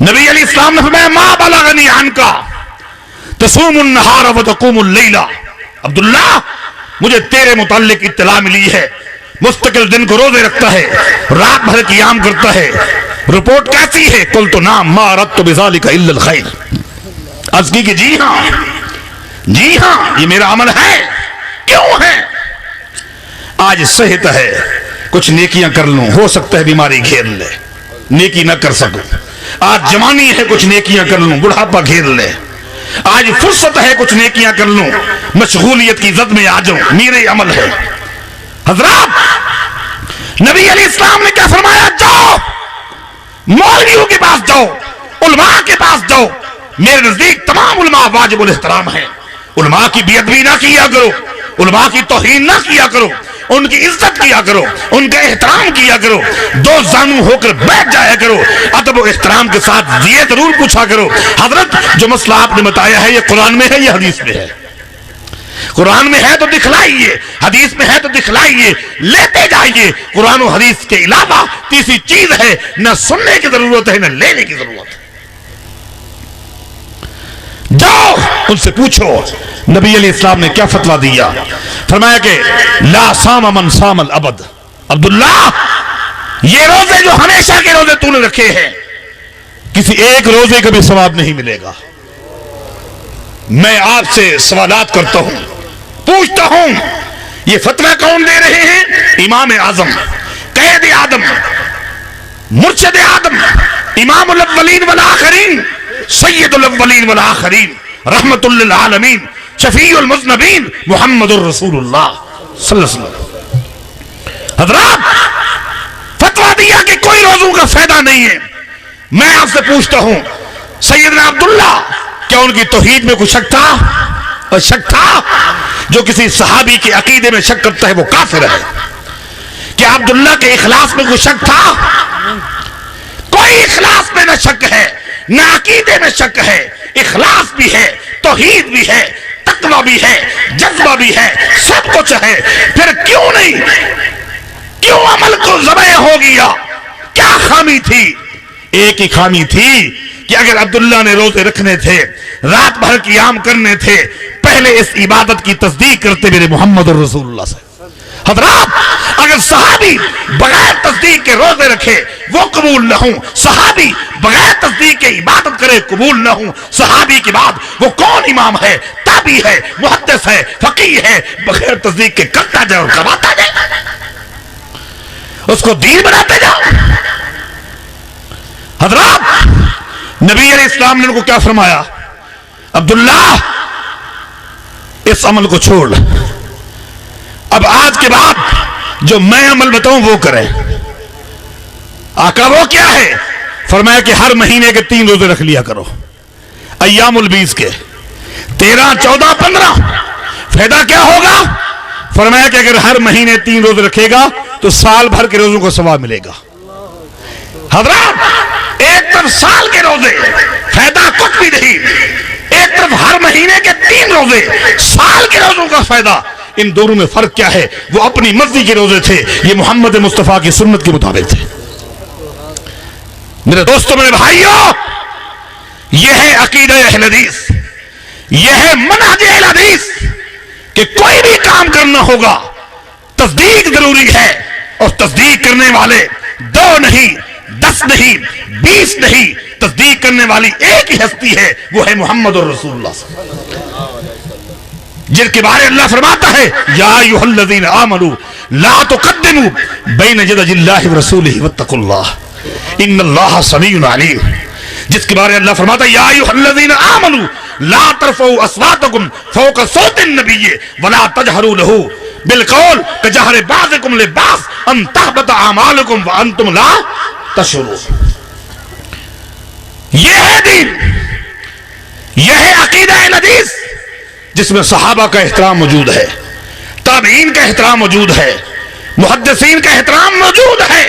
نبی علیہ السلام نے فرمایا ما بلغنی عنکا تصوم النہار وتقوم اللیل. عبداللہ مجھے تیرے متعلق اطلاع ملی ہے مستقل دن کو روزے رکھتا ہے، رات بھر قیام کرتا ہے. رپورٹ کیسی ہے؟ قلت نعم ما اردت بذلک الا الخیر. عرض کی کہ جی ہاں، جی ہاں یہ میرا عمل ہے. کیوں ہے؟ آج صحت ہے کچھ نیکیاں کر لوں، ہو سکتا ہے بیماری گھیر لے نیکی نہ کر سکوں. آج جوانی ہے کچھ نیکیاں کر لوں، بڑھاپا گھیر لے. آج فرصت ہے کچھ نیکیاں کر لوں، مشغولیت کی زد میں آ جاؤں، میرے عمل ہے. حضرات نبی علیہ السلام نے کیا فرمایا؟ جاؤ مولویوں کے پاس جاؤ، علماء کے پاس جاؤ. میرے نزدیک تمام علماء واجب الاحترام ہیں. علماء کی بے ادبی نہ کیا کرو، علماء کی توہین نہ کیا کرو، ان کی عزت کیا کرو، ان کا احترام کیا کرو. دو زانو ہو کر بیٹھ جایا کرو، ادب و احترام کے ساتھ یہ ضرور پوچھا کرو حضرت جو مسئلہ آپ نے بتایا ہے یہ قرآن میں ہے یا حدیث میں ہے؟ قرآن میں ہے تو دکھلائیے، حدیث میں ہے تو دکھلائیے، لیتے جائیے. قرآن و حدیث کے علاوہ تیسری چیز ہے نہ سننے کی ضرورت ہے نہ لینے کی ضرورت ہے. جاؤ ان سے پوچھو نبی علیہ السلام نے کیا فتویٰ دیا. فرمایا کہ لا صام من صام الابد. عبداللہ یہ روزے جو ہمیشہ کے روزے تو نے رکھے ہیں کسی ایک روزے کا بھی ثواب نہیں ملے گا. میں آپ سے سوالات کرتا ہوں، پوچھتا ہوں، یہ فتویٰ کون دے رہے ہیں؟ امام اعظم، قائد اعظم، مرشد اعظم، امام الاولین والآخرین، سید الاولین والآخرین، رحمت للعالمین، شفیع المذنبین، محمد الرسول اللہ صلی اللہ علیہ وسلم. حضرات فتویٰ دیا کہ کوئی روزوں کا فائدہ نہیں ہے. میں آپ سے پوچھتا ہوں سیدنا عبداللہ کیا ان کی توحید میں کوئی شک تھا؟ اور شک تھا. جو کسی صحابی کے عقیدے میں شک کرتا ہے وہ کافر ہے. کیا عبداللہ کے اخلاص میں کوئی شک تھا؟ کوئی اخلاص میں نہ شک ہے نہ عقیدے میں شک ہے. اخلاص بھی ہے، توحید بھی ہے، تقویٰ بھی ہے، جذبہ بھی ہے، سب کچھ ہے. پھر کیوں عمل کو ضبع ہو گیا؟ کیا خامی تھی؟ ایک ہی خامی تھی کہ اگر عبداللہ نے روزے رکھنے تھے، رات بھر قیام کرنے تھے، پہلے اس عبادت کی تصدیق کرتے میرے محمد الرسول اللہ سے. حضرات اگر صحابی بغیر تصدیق کے روزے رکھے وہ قبول نہ ہوں، صحابی بغیر تصدیق کے عبادت کرے قبول نہ ہوں، صحابی کے بعد وہ کون امام ہے؟ تابعی ہے، محدث ہے، فقیہ ہے. بغیر تصدیق کے کرتا جائے اور کرواتا جائے، اس کو دین بناتے جاؤ. حضرات نبی علیہ السلام نے ان کو کیا فرمایا؟ عبداللہ اس عمل کو چھوڑ، اب آج کے بعد جو میں عمل بتاؤں وہ کریں. آقا وہ کیا ہے؟ فرمایا کہ ہر مہینے کے 3 روزے رکھ لیا کرو، ایام البیض کے 13، 14، 15. فائدہ کیا ہوگا؟ فرمایا کہ اگر ہر مہینے 3 روزے رکھے گا تو سال بھر کے روزوں کو ثواب ملے گا. حضرات ایک طرف سال کے روزے فائدہ کچھ بھی نہیں، ایک طرف ہر مہینے کے 3 روزے سال کے روزوں کا فائدہ. ان دونوں میں فرق کیا ہے؟ وہ اپنی مرضی کے روزے تھے، یہ محمد مصطفیٰ کی سنت کے مطابق تھے. میرے دوستوں، میرے بھائیوں، یہ ہے عقیدہ اہل حدیث، یہ ہے منہج اہل حدیث کہ کوئی بھی کام کرنا ہوگا تصدیق ضروری ہے. اور تصدیق کرنے والے 2 نہیں، 10 نہیں، 20 نہیں، تصدیق کرنے والی ایک ہی ہستی ہے، وہ ہے محمد الرسول اللہ صلی اللہ علیہ وسلم، جن کے بارے اللہ فرماتا ہے یا ایھا الذین آمنوا لا تقدموا بین یدی اللہ ورسولہ واتقوا اللہ ان اللہ سمیع علیم. جس کے بارے اللہ فرماتا ہے یا ایھا الذین آمنوا لا ترفعوا اصواتکم فوق صوت النبی ولا تجہروا لہ بالقول کجہر بعضکم لبعض ان تحبط اعمالکم وانتم لا تشعرون. یہ ہے دین، یہ ہے عقیدہ اہل حدیث جس میں صحابہ کا احترام موجود ہے، تابعین کا احترام موجود ہے، محدثین کا احترام موجود ہے.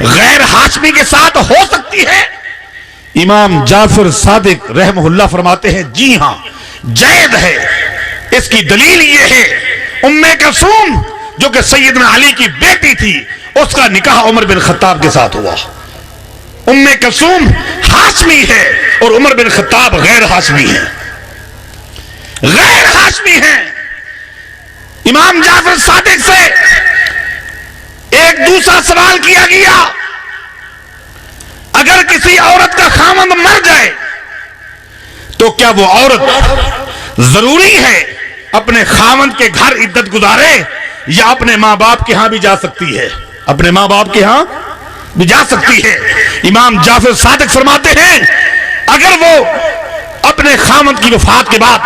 غیر ہاشمی کے ساتھ ہو سکتی ہے؟ امام جعفر صادق رحمہ اللہ فرماتے ہیں جی ہاں جائز ہے۔ اس کی دلیل یہ ہے ام کلثوم جو کہ سیدنا علی کی بیٹی تھی، اس کا نکاح عمر بن خطاب کے ساتھ ہوا۔ ام کلثوم ہاشمی ہے اور عمر بن خطاب غیر ہاشمی ہے، غیر ہاشمی ہے۔ امام جعفر صادق سے ایک دوسرا سوال کیا گیا، اگر کسی عورت کا خاوند مر جائے تو کیا وہ عورت ضروری ہے اپنے خاوند کے گھر عدت گزارے یا اپنے ماں باپ کے ہاں بھی جا سکتی ہے؟ اپنے ماں باپ کے ہاں بھی جا سکتی ہے۔ امام جعفر صادق فرماتے ہیں اگر وہ اپنے خاوند کی وفات کے بعد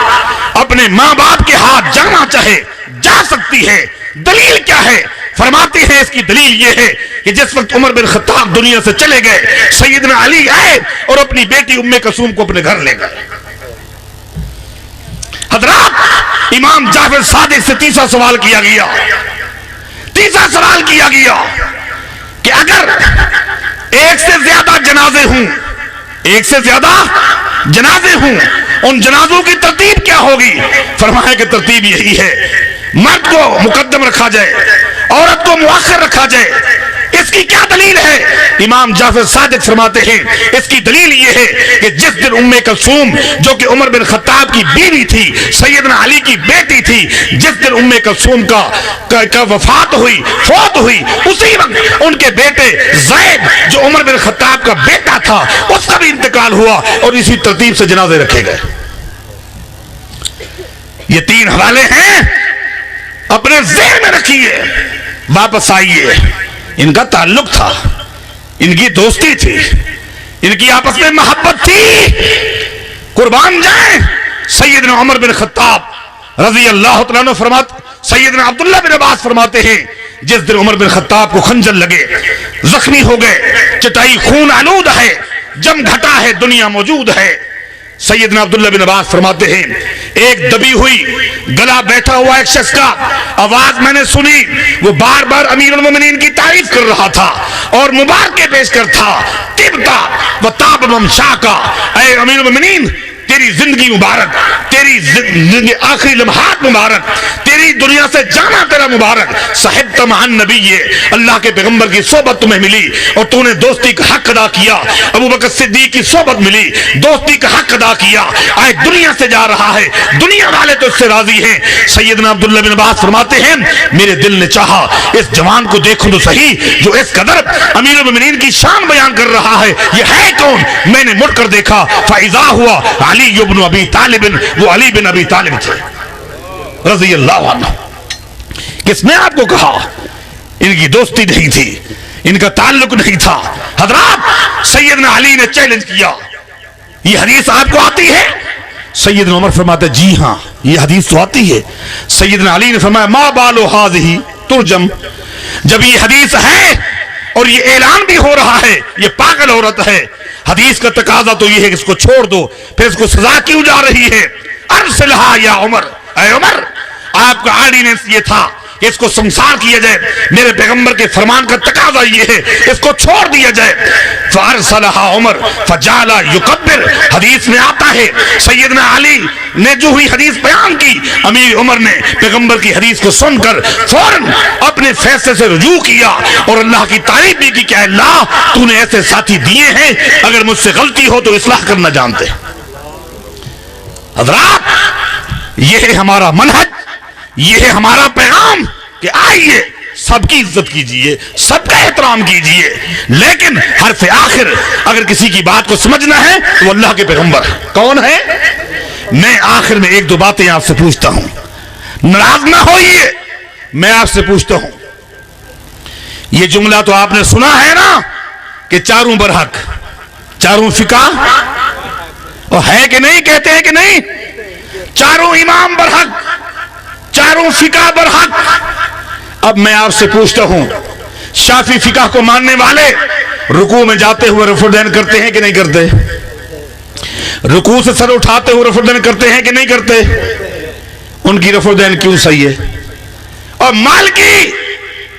اپنے ماں باپ کے ہاتھ جانا چاہے جا سکتی ہے۔ دلیل کیا ہے؟ فرماتے ہیں اس کی دلیل یہ ہے کہ جس وقت عمر بن خطاب دنیا سے چلے گئے، سیدنا علی آئے اور اپنی بیٹی ام کلثوم کو اپنے گھر لے گئے۔ حضرات امام جعفر صادق سے تیسرا سوال کیا گیا، تیسرا سوال کیا گیا کہ اگر ایک سے زیادہ جنازے ہوں، ایک سے زیادہ جنازے ہوں، ان جنازوں کی ترتیب کیا ہوگی؟ فرمایا کہ ترتیب یہی ہے، مرد کو مقدم رکھا جائے، عورت کو مؤخر رکھا جائے۔ اس کی کیا دلیل ہے؟ امام جعفر صادق فرماتے ہیں اس کی دلیل یہ ہے کہ جس دن ام کلثوم جو کہ عمر بن خطاب کی بیوی تھی، سیدنا علی کی بیٹی تھی، جس دن ام کلثوم کا وفات ہوئی، فوت ہوئی، اسی وقت ان کے بیٹے زید جو عمر بن خطاب کا بیٹا تھا اس کا بھی انتقال ہوا اور اسی ترتیب سے جنازے رکھے گئے۔ یہ تین حوالے ہیں، اپنے ذہن میں رکھیے، واپس آئیے۔ ان کا تعلق تھا، ان کی دوستی تھی، ان کی آپس میں محبت تھی، قربان جائیں۔ سیدنا عمر بن خطاب رضی اللہ تعالیٰ عنہ فرماتے، سیدنا عبداللہ بن عباس فرماتے ہیں جس دن عمر بن خطاب کو خنجر لگے، زخمی ہو گئے، چٹائی خون آلود ہے، جم گھٹا ہے، دنیا موجود ہے، سیدنا عبداللہ بن عباس فرماتے ہیں ایک دبی ہوئی گلا بیٹھا ہوا ایک شخص کا آواز میں نے سنی، وہ بار بار امیر المومنین کی تعریف کر رہا تھا اور مبارکیں پیش کر تھا، تبتا و تاب ممشاکا، اے امیر المومنین تیری زندگی مبارک، تیری زندگی آخری لمحات مبارک، تیری دنیا سے جانا تیرا مبارک، صحبت مع النبی، اللہ کے پیغمبر کی صحبت تمہیں ملی اور تو نے دوستی کا حق ادا کیا، ابو بکر صدیق کی صحبت ملی، دوستی کا حق ادا کیا، آج دنیا سے جا رہا ہے، دنیا والے تو اس سے راضی ہیں۔ سیدنا عبداللہ بن عباس فرماتے ہیں میرے دل نے چاہا اس جوان کو دیکھوں تو صحیح جو اس قدر امیر المومنین کی شان بیان کر رہا ہے، یہ ہے کون؟ میں نے مڑ کر دیکھا، فاذا ہوا علی ابن ابی طالب، وہ علی بن ابی طالب تھے رضی اللہ عنہ۔ کس نے آپ کو کہا؟ ان کی دوستی نہیں تھی، ان کا تعلق نہیں تھا۔ حضرات سیدنا علی نے چیلنج کیا، یہ حدیث آپ کو آتی ہے؟ سیدنا عمر فرماتے جی ہاں یہ حدیث تو آتی ہے۔ سیدنا علی نے فرمایا ما بالو ہذہ ترجم، جب یہ حدیث ہے اور یہ اعلان بھی ہو رہا ہے یہ پاگل عورت ہے، حدیث کا تقاضا تو یہ ہے کہ اس کو چھوڑ دو، پھر اس کو سزا کیوں جا رہی ہے؟ ارسلھا یا عمر، اے عمر آپ کا آرڈیننس یہ تھا کہ اس کو سنسار کیا جائے، میرے پیغمبر کے فرمان کا تقاضا یہ ہے اس کو چھوڑ دیا جائے۔ فارسلھا عمر فجعل یکبر، حدیث میں آتا ہے سیدنا علی نے جو ہوئی حدیث بیان کی، امیر عمر نے پیغمبر کی حدیث کو سن کر فوراً اپنے فیصلے سے رجوع کیا اور اللہ کی تعریف بھی کی کہ اللہ تو نے ایسے ساتھی دیے ہیں، اگر مجھ سے غلطی ہو تو اصلاح کرنا جانتے۔ حضرات یہ ہے ہمارا منہج، یہ ہے ہمارا پیغام کہ آئیے سب کی عزت کیجئے، سب کا احترام کیجئے، لیکن حرف آخر اگر کسی کی بات کو سمجھنا ہے تو اللہ کے پیغمبر کون ہے؟ میں آخر میں ایک دو باتیں آپ سے پوچھتا ہوں، ناراض نہ ہوئیے، میں آپ سے پوچھتا ہوں، یہ جملہ تو آپ نے سنا ہے نا کہ چاروں برحق، چاروں فقہ، اور ہے کہ نہیں؟ کہتے ہیں کہ نہیں؟ چاروں امام برحق، چاروں فقہ برحق۔ اب میں آپ سے پوچھتا ہوں، شافعی فقہ کو ماننے والے رکوع میں جاتے ہوئے رفع الدین کرتے ہیں کہ نہیں کرتے؟ رکوع سے سر اٹھاتے ہوئے رفع الدین کرتے ہیں کہ نہیں کرتے؟ ان کی رفع الدین کیوں صحیح ہے؟ اور مالکی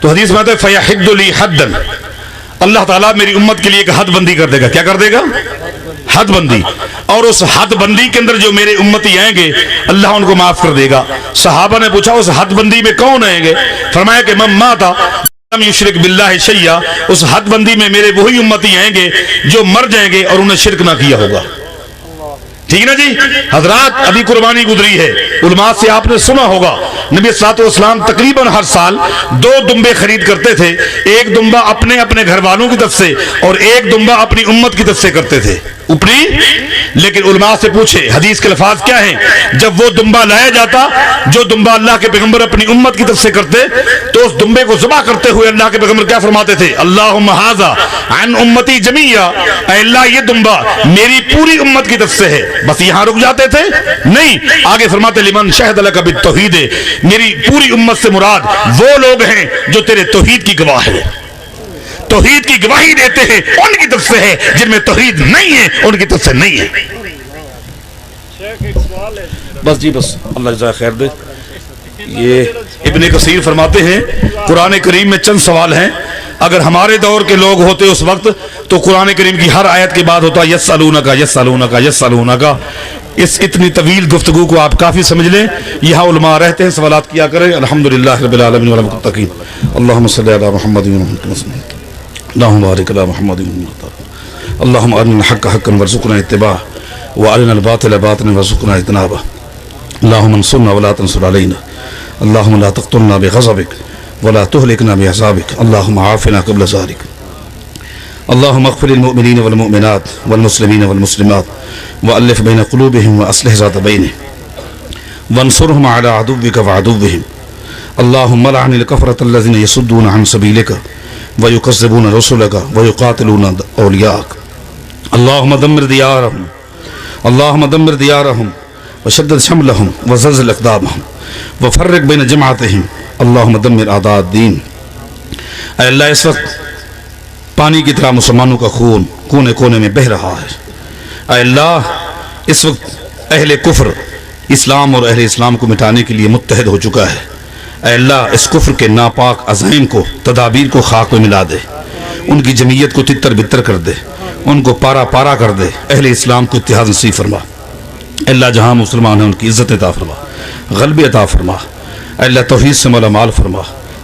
تو حدیث میں آتا ہے فَيَحِدُّ لِي حَدًّا، اللہ تعالیٰ میری امت کے لیے ایک حد بندی کر دے گا. کیا کر دے گا؟ حد بندی. اور اس حد بندی کے اندر جو میرے امتی آئیں گے اللہ ان کو معاف کر دے گا. صحابہ نے پوچھا اس حد بندی میں کون آئیں گے؟ فرمایا کہ من مات لم یشرک باللہ شیئا، اس حد بندی میں میرے وہی امتی آئیں گے جو مر جائیں گے اور انہیں شرک نہ کیا ہوگا. ٹھیک ہے نا جی حضرات؟ ابھی قربانی گزری ہے، علماء سے آپ نے سنا ہوگا نبی صلی اللہ علیہ وسلم تقریباً ہر سال 2 دمبے خرید کرتے تھے. ایک دمبا اپنے گھر والوں کی طرف سے اور ایک دمبا اپنی امت کی طرف سے کرتے تھے اپنی. لیکن علماء سے پوچھے حدیث کے الفاظ کیا ہیں؟ جب وہ دمبا لایا جاتا جو دمبا اللہ کے پیغمبر اپنی امت کی طرف سے کرتے تو اس دمبے کو ذبح کرتے ہوئے اللہ کے پیغمبر کیا فرماتے تھے؟ اللہم ھذا عن امتی جمیعا، اے اللہ یہ دمبا میری پوری امت کی طرف سے ہے. بس یہاں رک جاتے تھے؟ نہیں، آگے فرماتے لمن شہد لک بالتوحید، میری پوری امت سے مراد وہ لوگ ہیں جو تیرے توحید کی گواہ ہیں، توحید کی گواہی دیتے ہیں، ان کی طرف سے ہے. جن میں توحید نہیں ہے ان کی طرف سے نہیں ہے. بس جی بس، اللہ جزائے خیر دے. یہ ابن کثیر فرماتے ہیں قرآن کریم میں چند سوال ہیں، اگر ہمارے دور کے لوگ ہوتے اس وقت تو قرآن کریم کی ہر آیت کے بعد ہوتا یسألونک یسألونک یسألونک. اس اتنی طویل گفتگو کو آپ کافی سمجھ لیں. یہاں علماء رہتے ہیں، سوالات کیا کریں. الحمدللہ رب العالمین والمتقین. اللہم صلی علی محمد اللہم بارک علی محمد اللہم ارنا الحق حقا وارزقنا اتباعہ وارنا الباطل باطلا وارزقنا اجتنابہ. اللہم انصرنا ولا تنصر علینا، اللہم لا تقتلنا بغضبک ولا تهلكنا بعذابك، اللهم عافنا قبل ذلك. اللهم اغفر للمؤمنين والمؤمنات والمسلمين والمسلمات وألف بين قلوبهم وأصلح ذات بينهم وانصرهم على عدوك وعدوهم. اللهم لعن الكفرة الذين يصدون عن سبيلك ويكذبون رسلك ويقاتلون أولياءك. اللهم دمر ديارهم، اللهم دمر ديارهم وشدد شملهم وزلزل أقدامهم وفرق بين جماعتهم. اللہم دمر اعداء الدین. اے اللہ اس وقت پانی کی طرح مسلمانوں کا خون کونے کونے میں بہہ رہا ہے. اے اللہ اس وقت اہل کفر اسلام اور اہل اسلام کو مٹانے کے لیے متحد ہو چکا ہے. اے اللہ اس کفر کے ناپاک عزائم کو، تدابیر کو خاک میں ملا دے، ان کی جمعیت کو تتر بتر کر دے، ان کو پارا پارا کر دے. اہل اسلام کو اتحاد نصیب فرما. اے اللہ جہاں مسلمان ہیں ان کی عزت عطا فرما، غلبہ عطا فرما. اے اللہ توحید سے مولا مال فرما،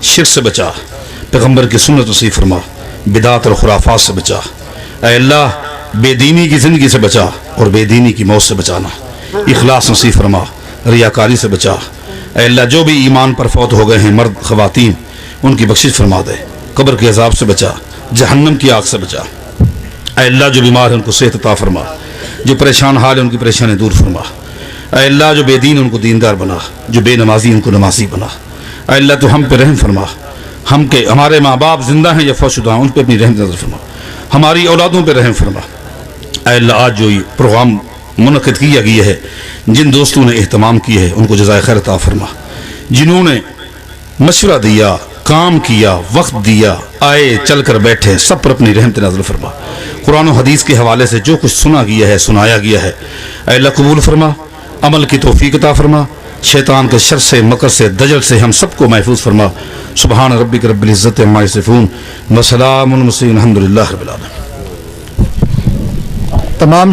شرک سے بچا، پیغمبر کی سنت نصیب فرما، بدعت اور خرافات سے بچا. اے اللہ بے دینی کی زندگی سے بچا اور بے دینی کی موت سے بچانا. اخلاص نصیب فرما، ریاکاری سے بچا. اے اللہ جو بھی ایمان پر فوت ہو گئے ہیں مرد خواتین ان کی بخشش فرما دے. قبر کے عذاب سے بچا، جہنم کی آگ سے بچا. اے اللہ جو بیمار ہیں ان کو صحت عطا فرما، جو پریشان حال ہیں ان کی پریشانی دور فرما. اے اللہ جو بے دین ان کو دیندار بنا، جو بے نمازی ان کو نمازی بنا. اے اللہ تو ہم پہ رحم فرما. ہمارے ماں باپ زندہ ہیں یا فوت شدہ ہیں ان پہ اپنی رحم نظر فرما. ہماری اولادوں پہ رحم فرما. اے اللہ آج جو یہ پروگرام منعقد کیا گیا ہے، جن دوستوں نے اہتمام کیا ہے ان کو جزائے خیر عطا فرما. جنہوں نے مشورہ دیا، کام کیا، وقت دیا، آئے چل کر بیٹھے، سب پر اپنی رحمت نازل فرما. قرآن و حدیث کے حوالے سے جو کچھ سنا گیا ہے، سنایا گیا ہے، اے اللہ قبول فرما، عمل کی توفیق عطا فرما. شیطان کے شر سے، مکر سے، دجل سے ہم سب کو محفوظ فرما. سبحان ربک رب العزت عما یصفون وسلام علی المرسلین الحمدللہ رب العالمین. تمام